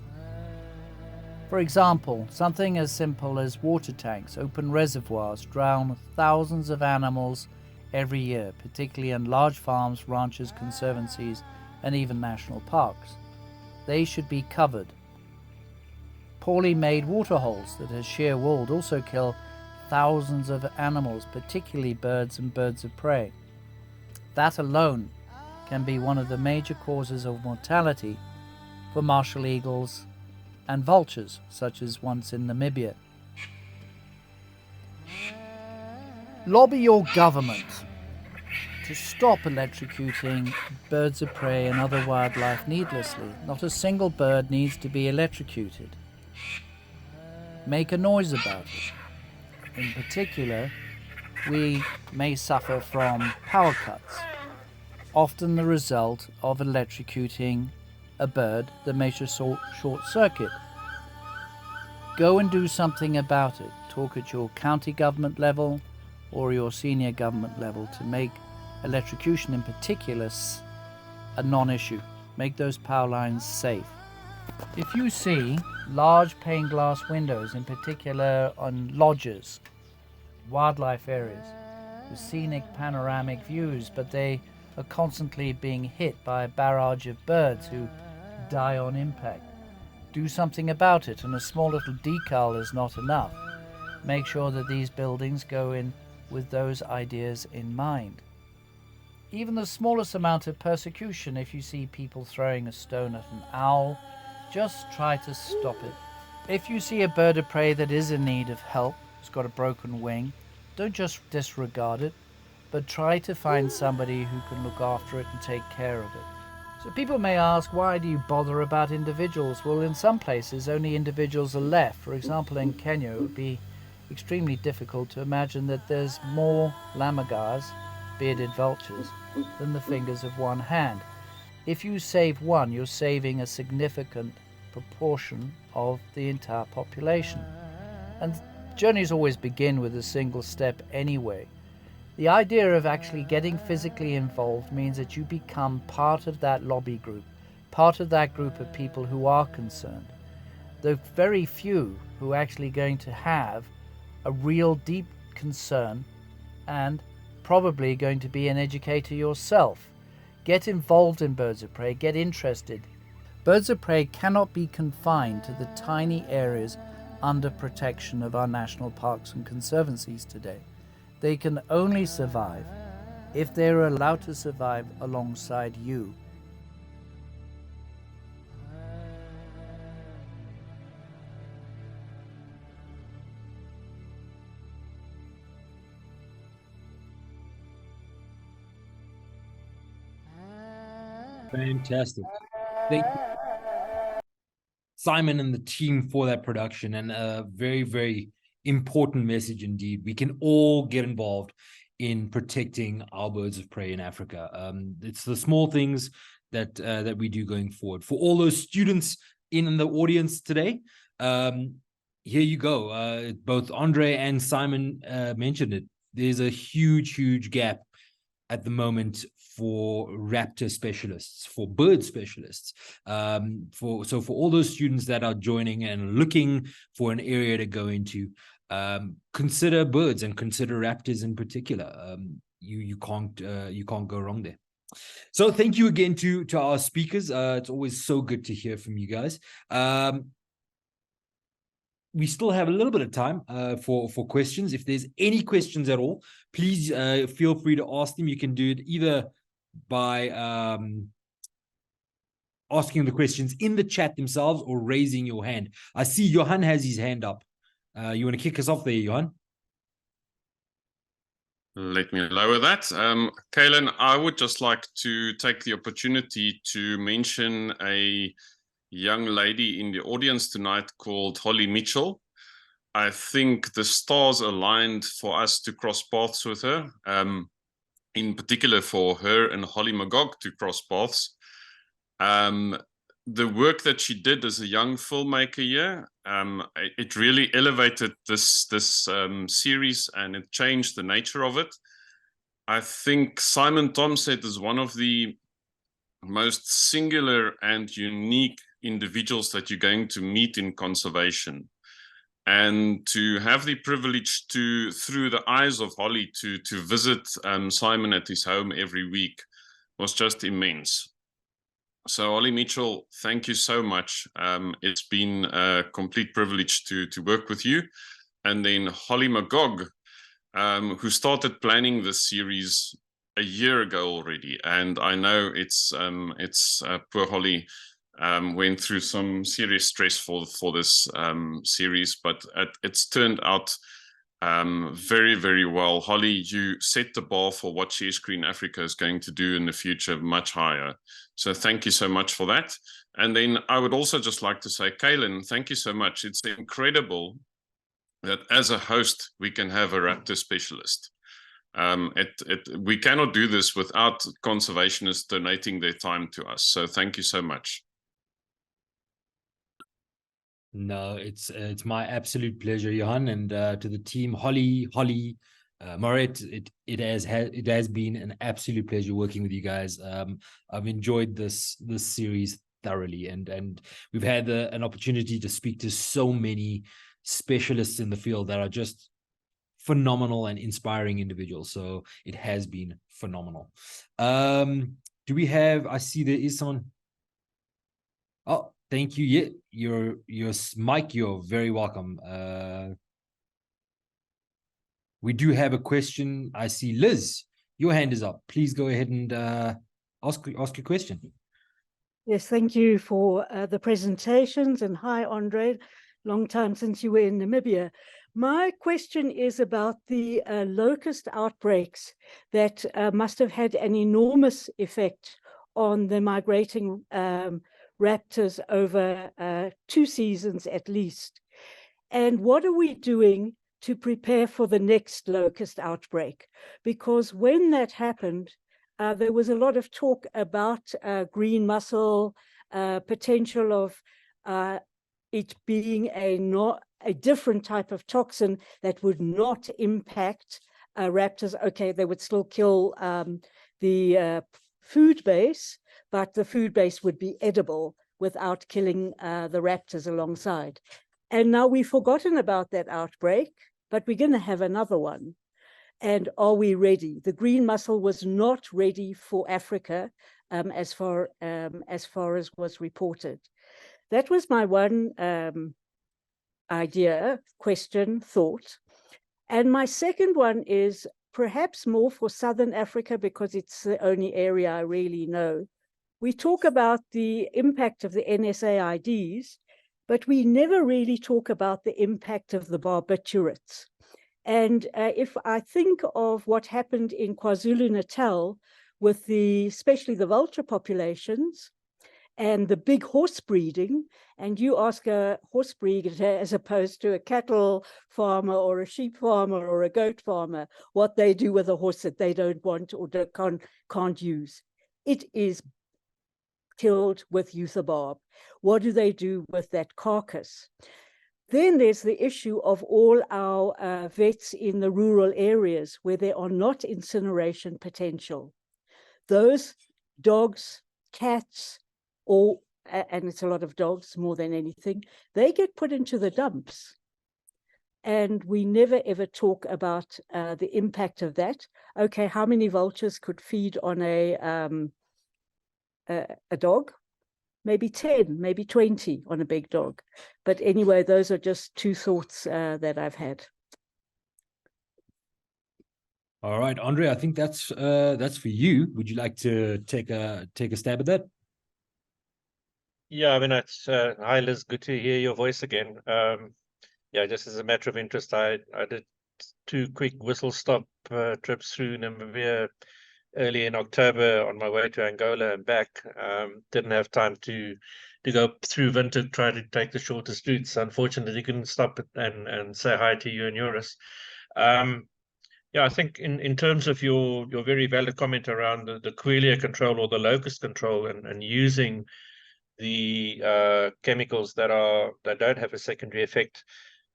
For example, something as simple as water tanks, open reservoirs, drown thousands of animals every year, particularly in large farms, ranches, conservancies, and even national parks. They should be covered. Poorly made water holes that are sheer walled also kill thousands of animals, particularly birds and birds of prey. That alone can be one of the major causes of mortality for martial eagles and vultures, such as once in Namibia. Lobby your government to stop electrocuting birds of prey and other wildlife needlessly. Not a single bird needs to be electrocuted. Make a noise about it. In particular, we may suffer from power cuts, often the result of electrocuting a bird that makes a short circuit. Go and do something about it. Talk at your county government level or your senior government level to make electrocution in particular a non-issue. Make those power lines safe. If you see large pane glass windows, in particular on lodges, wildlife areas, with scenic panoramic views, but they are constantly being hit by a barrage of birds who die on impact, do something about it, and a small little decal is not enough. Make sure that these buildings go in with those ideas in mind. even the smallest amount of persecution. If you see people throwing a stone at an owl, just try to stop it. If you see a bird of prey that is in need of help, it's got a broken wing, don't just disregard it, but try to find somebody who can look after it and take care of it. So people may ask, why do you bother about individuals? Well, in some places only individuals are left. For example, in Kenya, it would be extremely difficult to imagine that there's more lammergeiers, bearded vultures, than the fingers of one hand. If you save one, you're saving a significant proportion of the entire population. And journeys always begin with a single step anyway. The idea of actually getting physically involved means that you become part of that lobby group, part of that group of people who are concerned. The very few who are actually going to have a real deep concern and probably going to be an educator yourself. Get involved in birds of prey, get interested. Birds of prey cannot be confined to the tiny areas under protection of our national parks and conservancies today. They can only survive if they're allowed to survive alongside you. Fantastic. Thank you, Simon and the team, for that production, and a very, very important message indeed. We can all get involved in protecting our birds of prey in Africa. It's the small things that we do going forward. For all those students in the audience today, here you go. Both Andre and Simon mentioned it. There's a huge gap at the moment for raptor specialists, for bird specialists. For all those students that are joining and looking for an area to go into, consider birds and consider raptors in particular. You can't go wrong there. So thank you again to our speakers. It's always so good to hear from you guys. We still have a little bit of time for questions. If there's any questions at all, please feel free to ask them. You can do it either by asking the questions in the chat themselves or raising your hand. I see Johan has his hand up. You want to kick us off there, Johan? Let me lower that. Kaylin, I would just like to take the opportunity to mention a young lady in the audience tonight called Holly Mitchell. I think the stars aligned for us to cross paths with her, in particular for her and Holly Magog to cross paths. The work that she did as a young filmmaker here, it really elevated this series, and it changed the nature of it. I think Simon Tomset is one of the most singular and unique individuals that you're going to meet in conservation. And to have the privilege to, through the eyes of Holly, to visit Simon at his home every week was just immense. So Holly Mitchell, thank you so much. It's been a complete privilege to work with you. And then Holly Magog, who started planning this series a year ago already. And I know it's poor Holly went through some serious stress for this series, but it's turned out very, very well. Holly, you set the bar for what Share Screen Africa is going to do in the future much higher. So thank you so much for that. And then I would also just like to say, Kaylin, thank you so much. It's incredible that as a host, we can have a raptor specialist. We cannot do this without conservationists donating their time to us. So thank you so much. No, it's my absolute pleasure, Johan, and to the team, Holly, Moret, it has been an absolute pleasure working with you guys. I've enjoyed this series thoroughly, and we've had an opportunity to speak to so many specialists in the field that are just phenomenal and inspiring individuals. So it has been phenomenal. Do we have? I see there is someone. Oh, thank you. Yeah, your Mike, you're very welcome. We do have a question. I see Liz. your hand is up. Please go ahead and ask your question. Yes, thank you for the presentations, and hi, André. Long time since you were in Namibia. My question is about the locust outbreaks that must have had an enormous effect on the migrating raptors over 2 seasons at least. And what are we doing to prepare for the next locust outbreak? Because when that happened, there was a lot of talk about green mussel, potential of it being a different type of toxin that would not impact raptors. Okay, they would still kill the food base, but the food base would be edible without killing the raptors alongside. And now we've forgotten about that outbreak, but we're going to have another one. And are we ready? The green mussel was not ready for Africa as far as was reported. That was my one idea, question, thought. And my second one is perhaps more for Southern Africa, because it's the only area I really know. We talk about the impact of the NSAIDs, but we never really talk about the impact of the barbiturates. And if I think of what happened in KwaZulu-Natal with especially the vulture populations and the big horse breeding, and you ask a horse breeder as opposed to a cattle farmer or a sheep farmer or a goat farmer what they do with a horse that they don't want or can't use. It is killed with euthabarb. What do they do with that carcass? Then there's the issue of all our vets in the rural areas where there are not incineration potential. Those dogs, cats, and it's a lot of dogs more than anything, they get put into the dumps. And we never ever talk about the impact of that. Okay, how many vultures could feed on a dog? Maybe 10, maybe 20 on a big dog. But anyway, those are just two thoughts that I've had. All right, Andre, I think that's for you. Would you like to take a stab at that? Yeah, I mean, it's hi Liz, good to hear your voice again. Yeah, just as a matter of interest, I did 2 quick whistle stop trips through Namibia early in October on my way to Angola and back. Didn't have time to go through Windhoek, try to take the shortest routes. Unfortunately, couldn't stop and say hi to you and Joris. Yeah, I think in terms of your very valid comment around the Quelea control or the locust control and using the chemicals that don't have a secondary effect,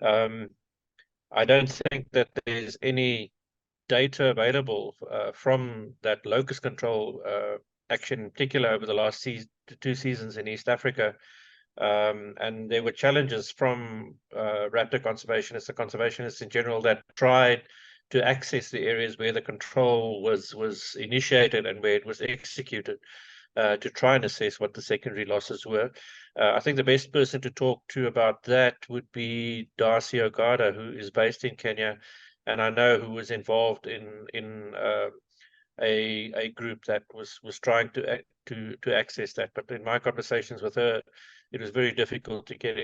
I don't think that there's any data available from that locust control action, in particular over the last 2 seasons in East Africa. And there were challenges from raptor conservationists and conservationists in general that tried to access the areas where the control was initiated and where it was executed to try and assess what the secondary losses were. I think the best person to talk to about that would be Darcy Ogada, who is based in Kenya, and I know who was involved in a group that was trying to access that. But in my conversations with her, it was very difficult to get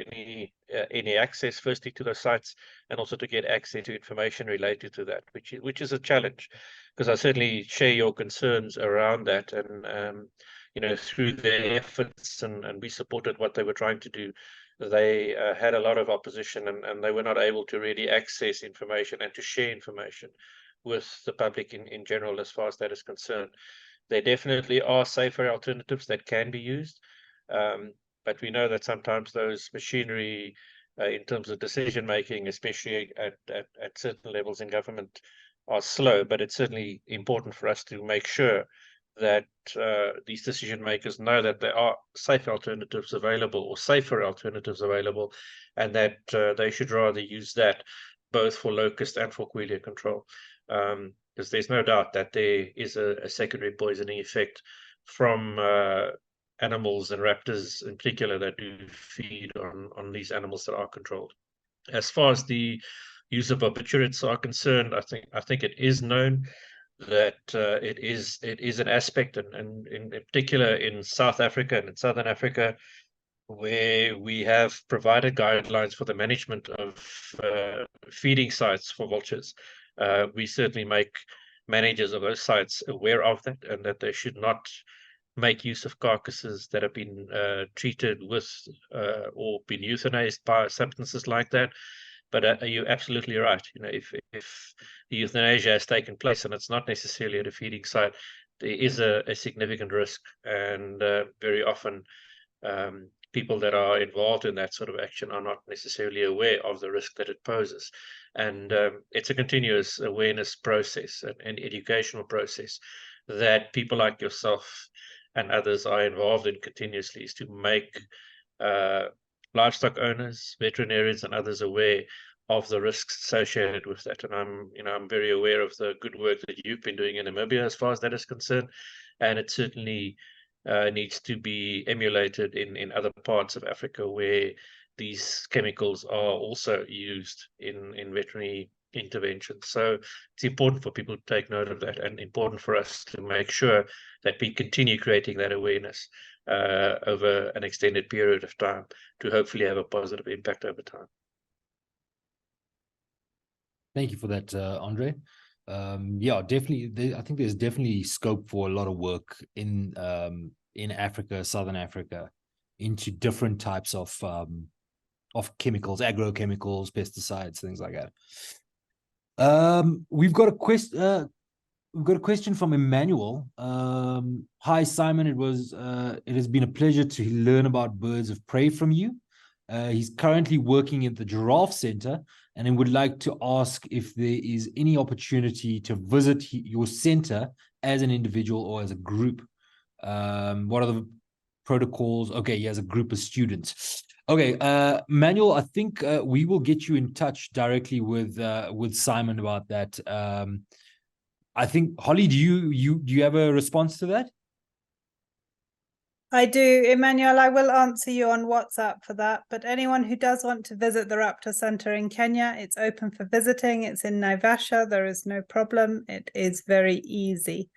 any access, firstly to those sites, and also to get access to information related to that, which is a challenge, because I certainly share your concerns around that. And through their efforts, and we supported what they were trying to do, they had a lot of opposition, and they were not able to really access information and to share information with the public in general as far as that is concerned. There definitely are safer alternatives that can be used, but we know that sometimes those machinery in terms of decision making, especially at certain levels in government, are slow. But it's certainly important for us to make sure that these decision makers know that there are safe alternatives available, or safer alternatives available, and that they should rather use that both for locust and for Quelea control, because there's no doubt that there is a secondary poisoning effect from animals and raptors in particular that do feed on these animals that are controlled. As far as the use of barbiturates are concerned, I think it is known that it is an aspect, and in particular in South Africa and in Southern Africa, where we have provided guidelines for the management of feeding sites for vultures. We certainly make managers of those sites aware of that, and that they should not make use of carcasses that have been treated with or been euthanized by substances like that. But you're absolutely right. You know, if the euthanasia has taken place and it's not necessarily at a feeding site, there is a significant risk, and very often people that are involved in that sort of action are not necessarily aware of the risk that it poses. And it's a continuous awareness process and educational process that people like yourself and others are involved in continuously, is to make livestock owners, veterinarians, and others aware of the risks associated with that. And I'm very aware of the good work that you've been doing in Namibia as far as that is concerned, and it certainly needs to be emulated in other parts of Africa where these chemicals are also used in veterinary interventions. So it's important for people to take note of that, and important for us to make sure that we continue creating that awareness over an extended period of time to hopefully have a positive impact over time. Thank you for that, Andre. Yeah, definitely. I think there's definitely scope for a lot of work in Africa, Southern Africa, into different types of chemicals, agrochemicals, pesticides, things like that. We've got a question from Emmanuel. Hi, Simon. It has been a pleasure to learn about birds of prey from you. He's currently working at the Giraffe Center, and he would like to ask if there is any opportunity to visit your center as an individual or as a group. What are the protocols? Okay, he has a group of students. Okay, Manuel, I think we will get you in touch directly with Simon about that. I think, Holly, do you have a response to that? I do, Emmanuel. I will answer you on WhatsApp for that. But anyone who does want to visit the Raptor Center in Kenya, it's open for visiting. It's in Naivasha. There is no problem. It is very easy.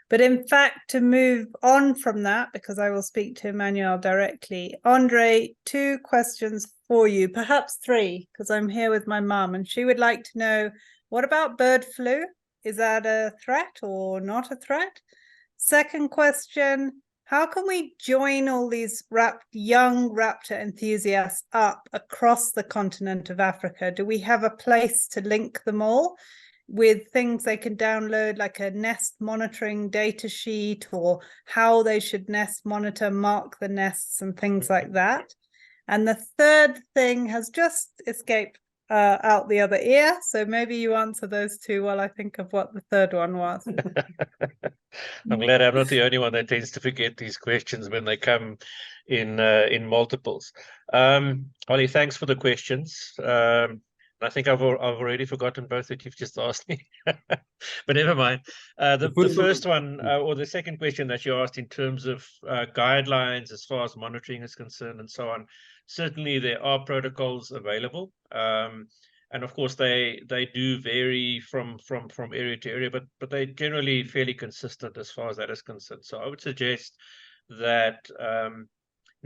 But in fact, to move on from that, because I will speak to Emmanuel directly, Andre, 2 questions for you, perhaps 3, because I'm here with my mum, and she would like to know, what about bird flu? Is that a threat or not a threat? Second question, how can we join all these young raptor enthusiasts up across the continent of Africa? Do we have a place to link them all with things they can download, like a nest monitoring data sheet, or how they should nest monitor, mark the nests and things like that? And the third thing has just escaped out the other ear, so maybe you answer those 2 while I think of what the third one was. I'm glad I'm not the only one that tends to forget these questions when they come in multiples. Holly, thanks for the questions. I think I've already forgotten both that you've just asked me, but never mind. The first one, or the second question that you asked in terms of guidelines as far as monitoring is concerned and so on, certainly there are protocols available. And of course, they do vary from area to area, but they're generally fairly consistent as far as that is concerned. So I would suggest that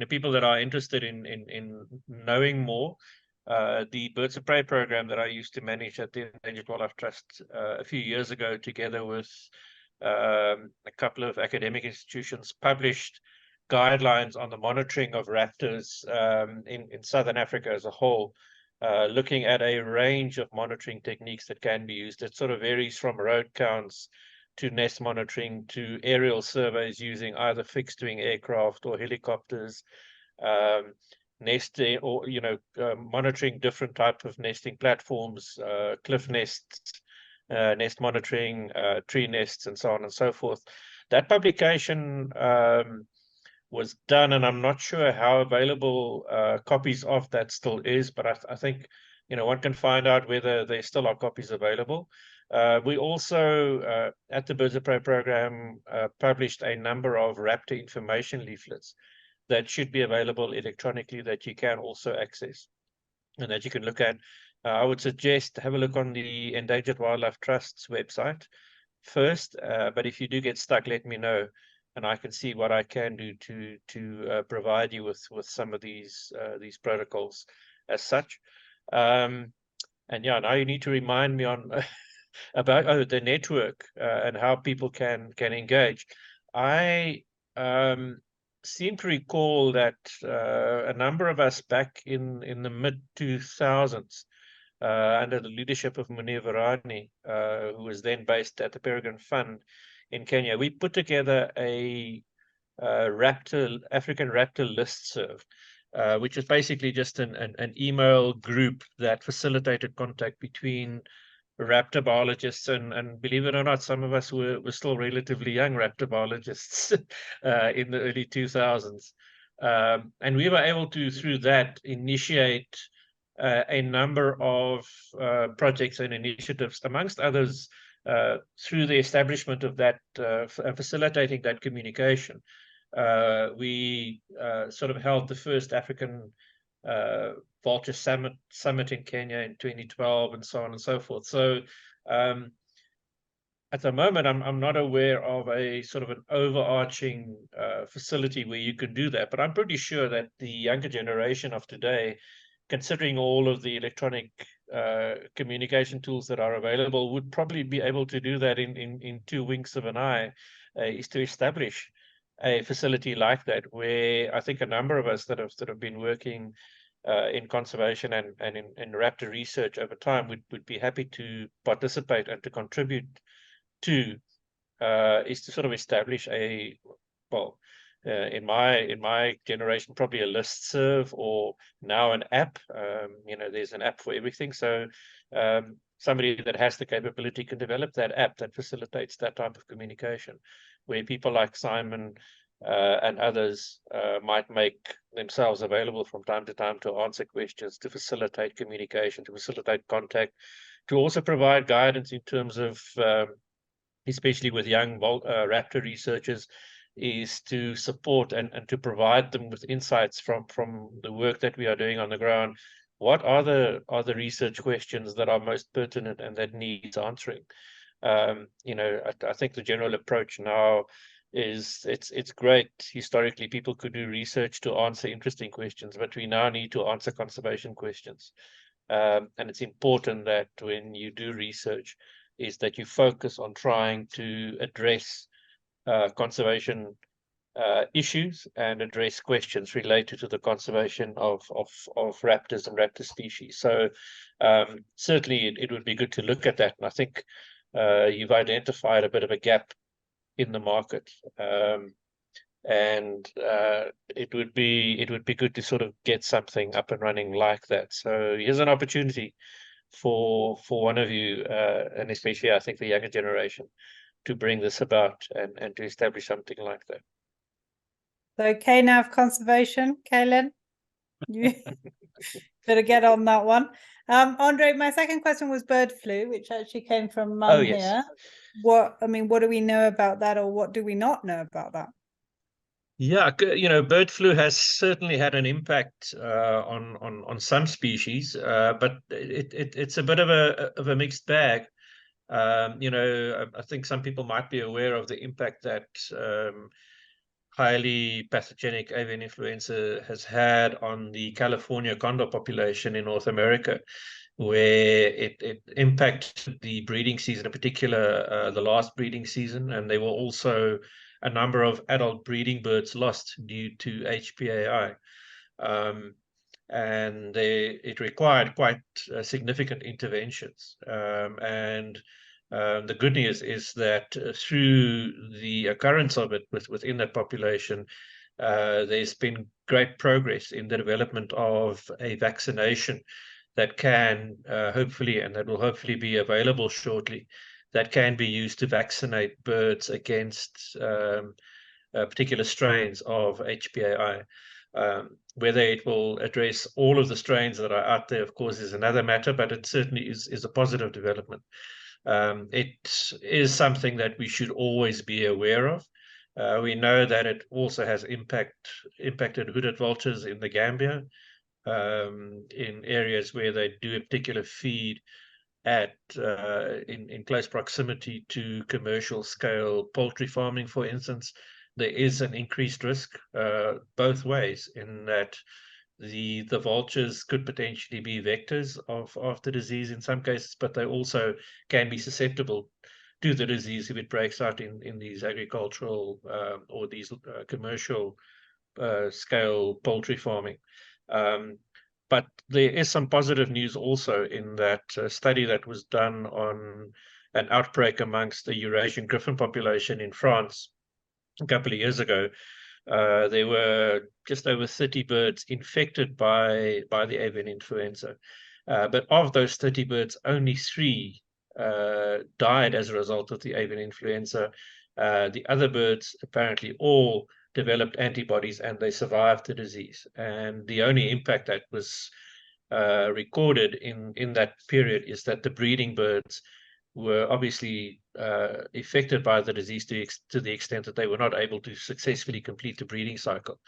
people that are interested in knowing more, the Birds of Prey program that I used to manage at the Endangered Wildlife Trust a few years ago, together with a couple of academic institutions, published guidelines on the monitoring of raptors in Southern Africa as a whole, looking at a range of monitoring techniques that can be used. It sort of varies from road counts to nest monitoring to aerial surveys using either fixed wing aircraft or helicopters, nesting, or monitoring different type of nesting platforms, cliff nests, nest monitoring, tree nests, and so on and so forth. That publication was done, and I'm not sure how available copies of that still is, but I think one can find out whether there still are copies available. We also at the Birds of Prey program published a number of raptor information leaflets that should be available electronically, that you can also access and that you can look at. I would suggest have a look on the Endangered Wildlife Trust's website first. But if you do get stuck, let me know, and I can see what I can do to provide you with some of these protocols as such. And yeah, now you need to remind me on about the network and how people can engage. I seem to recall that a number of us back in the mid 2000s, under the leadership of Munir Varani, who was then based at the Peregrine Fund in Kenya, we put together a African raptor listserv, which is basically just an email group that facilitated contact between raptor biologists, and believe it or not, some of us were still relatively young raptor biologists in the early 2000s. And we were able to, through that, initiate a number of projects and initiatives, amongst others, through the establishment of that, facilitating that communication. We sort of held the first African Vulture Summit in Kenya in 2012, and so on and so forth. So at the moment, I'm not aware of a sort of an overarching facility where you can do that, but I'm pretty sure that the younger generation of today, considering all of the electronic communication tools that are available, would probably be able to do that in 2 winks of an eye, is to establish a facility like that, where I think a number of us that have been working in conservation and in raptor research over time would be happy to participate and to contribute to, is to sort of establish a, well, in my generation, probably a listserv, or now an app. There's an app for everything. So somebody that has the capability can develop that app that facilitates that type of communication, where people like Simon and others might make themselves available from time to time to answer questions, to facilitate communication, to facilitate contact, to also provide guidance in terms of, especially with young raptor researchers, is to support and to provide them with insights from the work that we are doing on the ground. What are the research questions that are most pertinent and that needs answering? I think the general approach now is it's great. Historically, people could do research to answer interesting questions, but we now need to answer conservation questions. And it's important that when you do research, is that you focus on trying to address conservation issues and address questions related to the conservation of raptors and raptor species. So certainly it would be good to look at that. And I think you've identified a bit of a gap in the market. And it would be good to sort of get something up and running like that. So here's an opportunity for one of you, and especially I think the younger generation, to bring this about and to establish something like that. So KNAV conservation, Kaylin, you better get on that one. Andre, my second question was bird flu, which actually came from Mum here. What do we know about that, or what do we not know about that? Yeah, bird flu has certainly had an impact on some species, but it's a bit of a mixed bag. I think some people might be aware of the impact that highly pathogenic avian influenza has had on the California condor population in North America, where it impacted the breeding season, in particular the last breeding season, and there were also a number of adult breeding birds lost due to HPAI. And it required quite significant interventions. The good news is that through the occurrence of it within that population, there's been great progress in the development of a vaccination that can hopefully, and that will hopefully be available shortly, that can be used to vaccinate birds against particular strains of HPAI. Whether it will address all of the strains that are out there, of course, is another matter, but it certainly is a positive development. It is something that we should always be aware of. We know that it also has impacted hooded vultures in the Gambia, in areas where they do a particular feed in close proximity to commercial scale poultry farming, for instance, there is an increased risk both ways, in that the vultures could potentially be vectors of the disease in some cases, but they also can be susceptible to the disease if it breaks out in these agricultural or these commercial scale poultry farming. But there is some positive news also in that study that was done on an outbreak amongst the Eurasian griffon population in France a couple of years ago. There were just over 30 birds infected by the avian influenza. But of those 30 birds, only 3 died as a result of the avian influenza. The other birds apparently all developed antibodies and they survived the disease. And the only impact that was recorded in that period is that the breeding birds were obviously affected by the disease to the extent that they were not able to successfully complete the breeding cycle.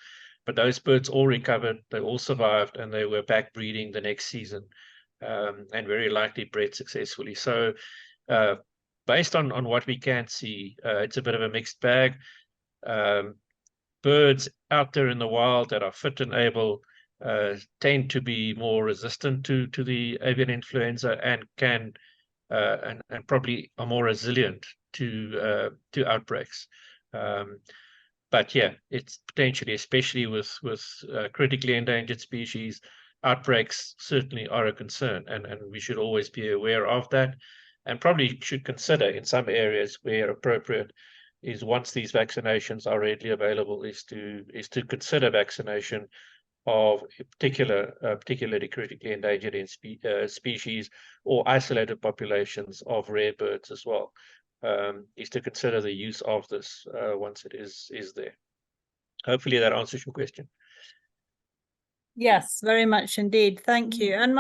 But those birds all recovered, they all survived, and they were back breeding the next season, and very likely bred successfully. So based on what we can see, it's a bit of a mixed bag. Birds out there in the wild that are fit and able tend to be more resistant to the avian influenza and can and probably are more resilient to outbreaks. But yeah, it's potentially, especially with critically endangered species, outbreaks certainly are a concern, and we should always be aware of that, and probably should consider in some areas where appropriate is, once these vaccinations are readily available, is to consider vaccination of particularly critically endangered species or isolated populations of rare birds as well, is to consider the use of this once it is there. Hopefully that answers your question. Yes, very much indeed. Thank you. And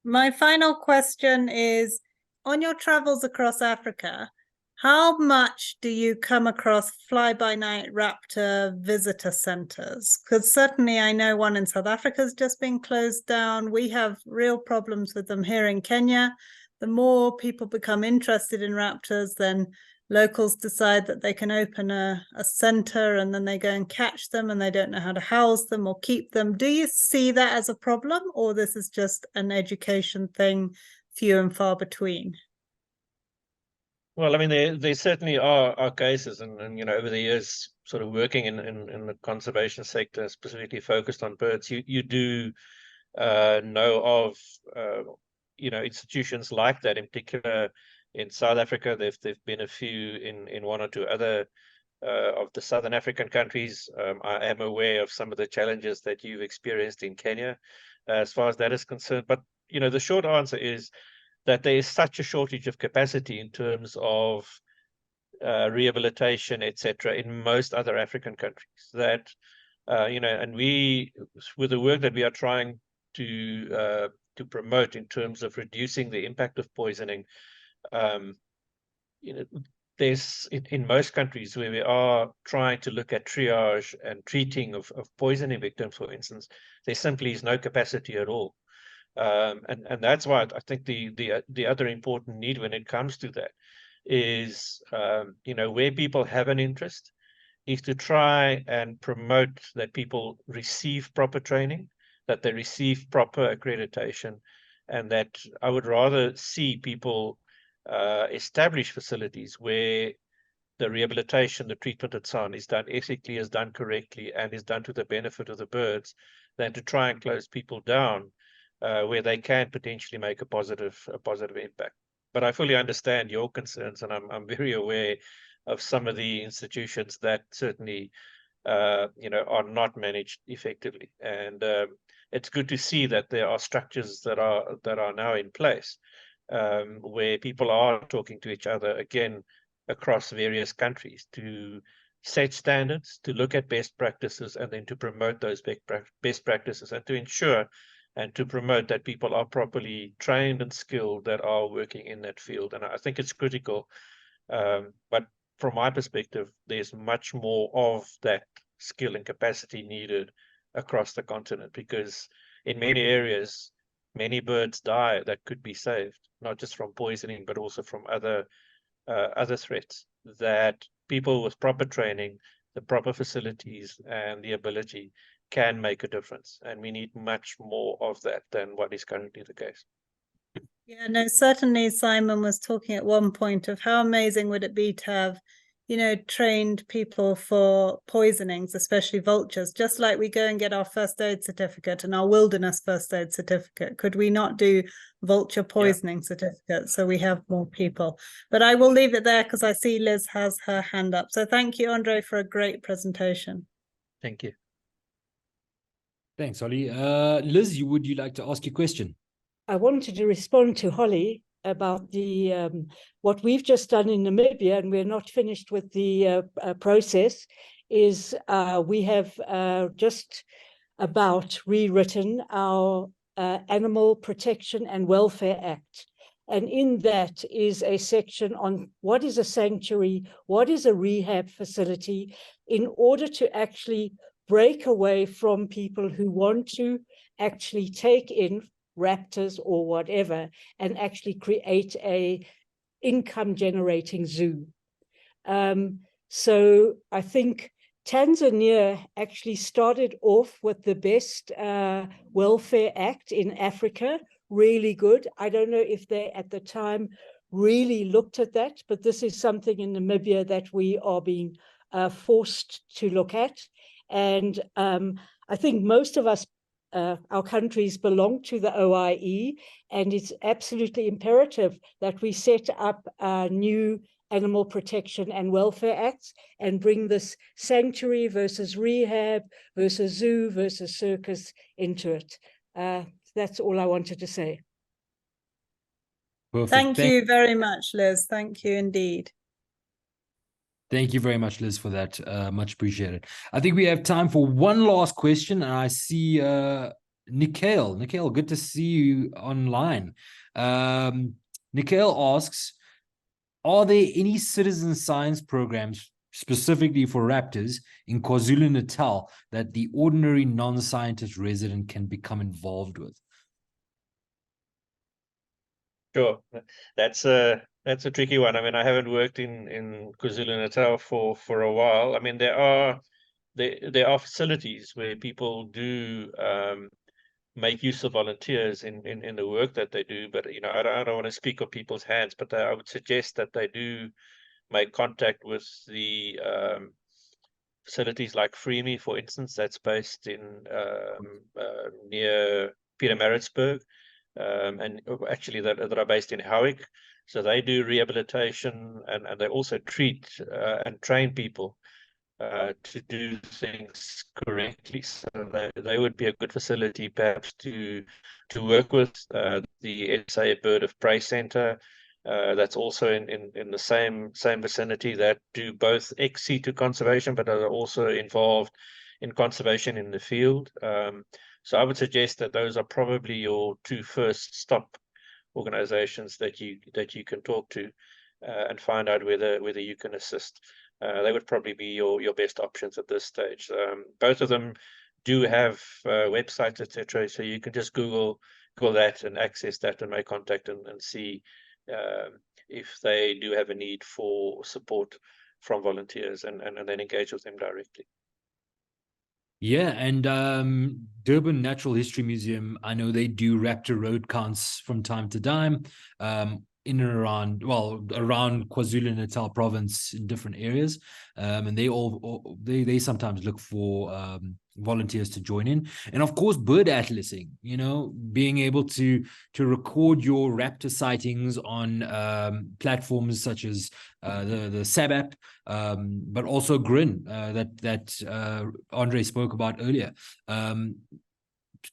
my final question is, on your travels across Africa, how much do you come across fly-by-night raptor visitor centers? Because certainly I know one in South Africa has just been closed down. We have real problems with them here in Kenya. The more people become interested in raptors, then locals decide that they can open a center, and then they go and catch them, and they don't know how to house them or keep them. Do you see that as a problem, or this is just an education thing, few and far between? Well, I mean, there certainly are cases, and you know, over the years, sort of working in the conservation sector, specifically focused on birds, you do know of you know, institutions like that. In particular, in South Africa, there've been a few in one or two other of the Southern African countries. I am aware of some of the challenges that you've experienced in Kenya, as far as that is concerned. But you know, the short answer is that there is such a shortage of capacity in terms of rehabilitation, etc., in most other African countries that you know, and we, with the work that we are trying to promote in terms of reducing the impact of poisoning, you know, there's in most countries where we are trying to look at triage and treating of poisoning victims, for instance, there simply is no capacity at all. And that's why I think the other important need when it comes to that is, you know, where people have an interest, is to try and promote that people receive proper training, that they receive proper accreditation, and that I would rather see people establish facilities where the rehabilitation, the treatment, and so on is done ethically, is done correctly, and is done to the benefit of the birds, than to try and close people down where they can potentially make a positive impact. But I fully understand your concerns, and I'm very aware of some of the institutions that certainly you know, are not managed effectively. And it's good to see that there are structures that are now in place where people are talking to each other again across various countries to set standards, to look at best practices, and then to promote those best practices, and to ensure and to promote that people are properly trained and skilled that are working in that field. And I think it's critical. But from my perspective, there's much more of that skill and capacity needed across the continent, because in many areas, many birds die that could be saved, not just from poisoning, but also from other threats, that people with proper training, the proper facilities, and the ability can make a difference. And we need much more of that than what is currently the case. Yeah, no, certainly Simon was talking at one point of how amazing would it be to have, you know, trained people for poisonings, especially vultures, just like we go and get our first aid certificate and our wilderness first aid certificate. Could we not do vulture poisoning certificates so we have more people? But I will leave it there because I see Liz has her hand up. So thank you, André, for a great presentation. Thank you. Thanks, Holly. Liz, would you like to ask your question? I wanted to respond to Holly about the what we've just done in Namibia, and we're not finished with the process, is we have just about rewritten our Animal Protection and Welfare Act. And in that is a section on what is a sanctuary, what is a rehab facility, in order to actually break away from people who want to actually take in raptors or whatever and actually create a income generating zoo. So I think Tanzania actually started off with the best welfare act in Africa, really good. I don't know if they at the time really looked at that, but this is something in Namibia that we are being forced to look at. And I think most of us, our countries belong to the OIE, and it's absolutely imperative that we set up new animal protection and welfare acts and bring this sanctuary versus rehab versus zoo versus circus into it. That's all I wanted to say. Perfect. Thank you very much, Liz. Thank you indeed. Thank you very much, Liz, for that. Much appreciated. I think we have time for one last question. And I see Nikhail. Nikhail, good to see you online. Nikhail asks, are there any citizen science programs specifically for raptors in KwaZulu-Natal that the ordinary non-scientist resident can become involved with? Sure, that's a tricky one. I mean, I haven't worked in KwaZulu-Natal for a while. I mean, there are facilities where people do make use of volunteers in the work that they do. But you know, I don't want to speak of people's hands, but I would suggest that they do make contact with the facilities like Freeme, for instance, that's based in near Pietermaritzburg. And actually that are based in Howick. So they do rehabilitation and they also treat and train people to do things correctly. So they would be a good facility perhaps to work with. The SA Bird of Prey Center, that's also in the same vicinity, that do both ex situ conservation, but are also involved in conservation in the field. So I would suggest that those are probably your two first stop organizations that you can talk to and find out whether you can assist. They would probably be your best options at this stage. Both of them do have websites, etc. So you can just Google that and access that and make contact and see if they do have a need for support from volunteers and then engage with them directly. Yeah, and Durban Natural History Museum, I know they do raptor road counts from time to time in and around, well, around KwaZulu-Natal province in different areas. And they sometimes look for volunteers to join in. And of course, bird atlasing, you know, being able to record your raptor sightings on platforms such as the SABAP, but also Grin that André spoke about earlier.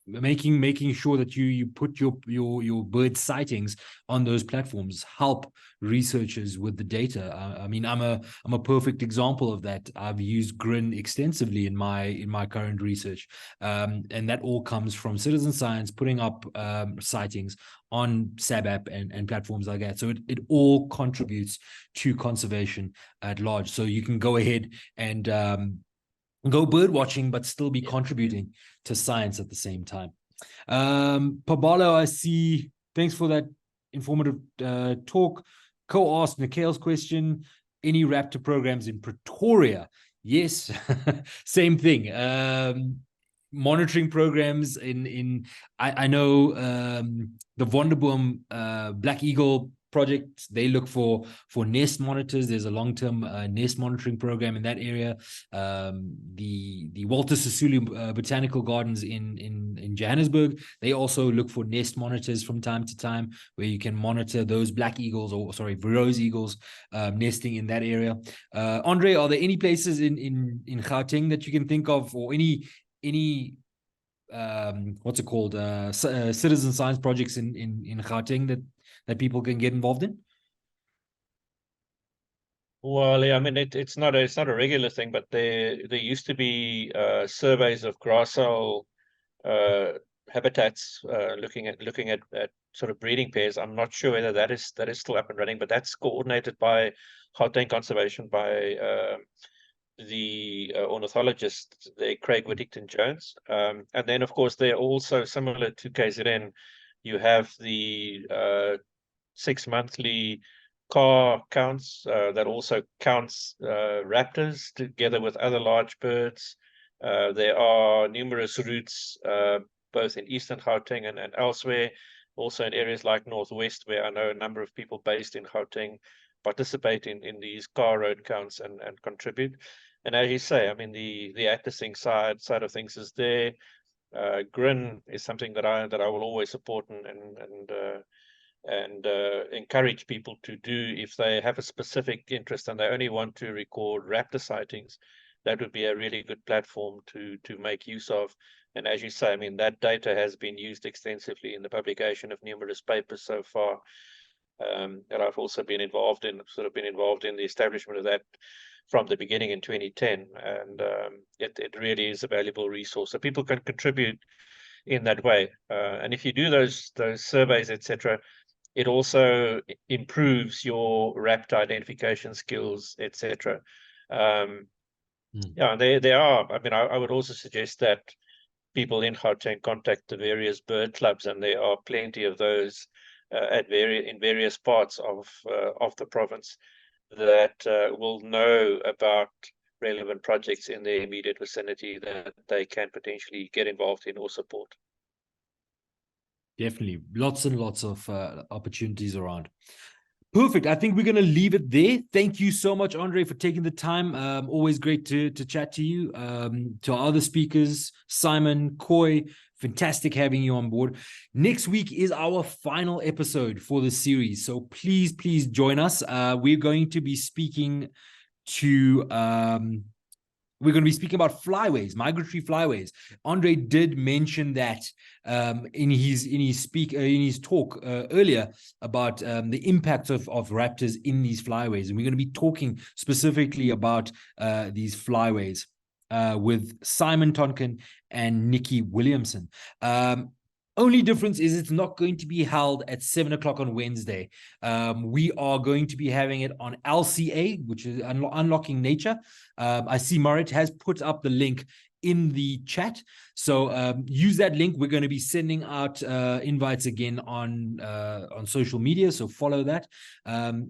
Making sure that you put your bird sightings on those platforms help researchers with the data. I mean, I'm a perfect example of that. I've used Grin extensively in my current research, and that all comes from citizen science putting up sightings on SABAP and platforms like that. So it all contributes to conservation at large. So you can go ahead and go bird watching, but still be contributing to science at the same time. Pabalo, I see. Thanks for that informative talk. Co-asked Nikhil's question. Any raptor programs in Pretoria? Yes, same thing. Monitoring programs I know the Wonderboom Black Eagle project, they look for nest monitors. There's a long-term nest monitoring program in that area. The Walter Sisulu Botanical Gardens in Johannesburg, they also look for nest monitors from time to time, where you can monitor those black eagles, or sorry, rose eagles nesting in that area. Andre, are there any places in Gauteng that you can think of, or any what's it called, citizen science projects in Gauteng that people can get involved in? Well, yeah, I mean, it's not a regular thing, but there used to be surveys of grassel habitats, looking at sort of breeding pairs. I'm not sure whether that is still up and running, but that's coordinated by Gauteng Conservation, by the ornithologist there, Craig Whittington Jones. And then, of course, they're also similar to KZN. You have the 6-monthly car counts that also counts raptors together with other large birds. There are numerous routes, both in Eastern Gauteng and elsewhere, also in areas like Northwest, where I know a number of people based in Gauteng participate in these car road counts and contribute. And as you say, I mean, the atlasing side of things is there. Grin is something that I will always support and encourage people to do if they have a specific interest and they only want to record raptor sightings. That would be a really good platform to make use of. And as you say, I mean, that data has been used extensively in the publication of numerous papers so far. And I've also been involved in the establishment of that from the beginning in 2010, and it really is a valuable resource. So people can contribute in that way, and if you do those surveys, etc., it also improves your raptor identification skills, etc. Yeah, there are. I mean, I would also suggest that people in Gauteng contact the various bird clubs, and there are plenty of those in various parts of the province that will know about relevant projects in their immediate vicinity that they can potentially get involved in or support. Definitely. Lots and lots of opportunities around. Perfect. I think we're going to leave it there. Thank you so much, Andre, for taking the time. Always great to chat to you. To our other speakers, Simon, Koi, fantastic having you on board. Next week is our final episode for the series, so please join us. We're going to be speaking about flyways, migratory flyways. Andre did mention that in his talk earlier about the impact of raptors in these flyways, and we're going to be talking specifically about these flyways with Simon Tonkin and Nikki Williamson. Only difference is it's not going to be held at 7 o'clock on Wednesday. We are going to be having it on LCA, which is Unlocking Nature. I see Marit has put up the link in the chat. So use that link. We're going to be sending out invites again on social media. So follow that.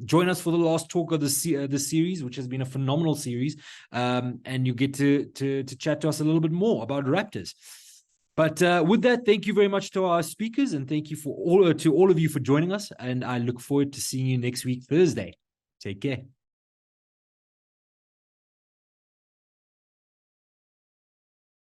Join us for the last talk of the series, which has been a phenomenal series. And you get to chat to us a little bit more about raptors. But with that, thank you very much to our speakers, and thank you to all of you for joining us. And I look forward to seeing you next week, Thursday. Take care.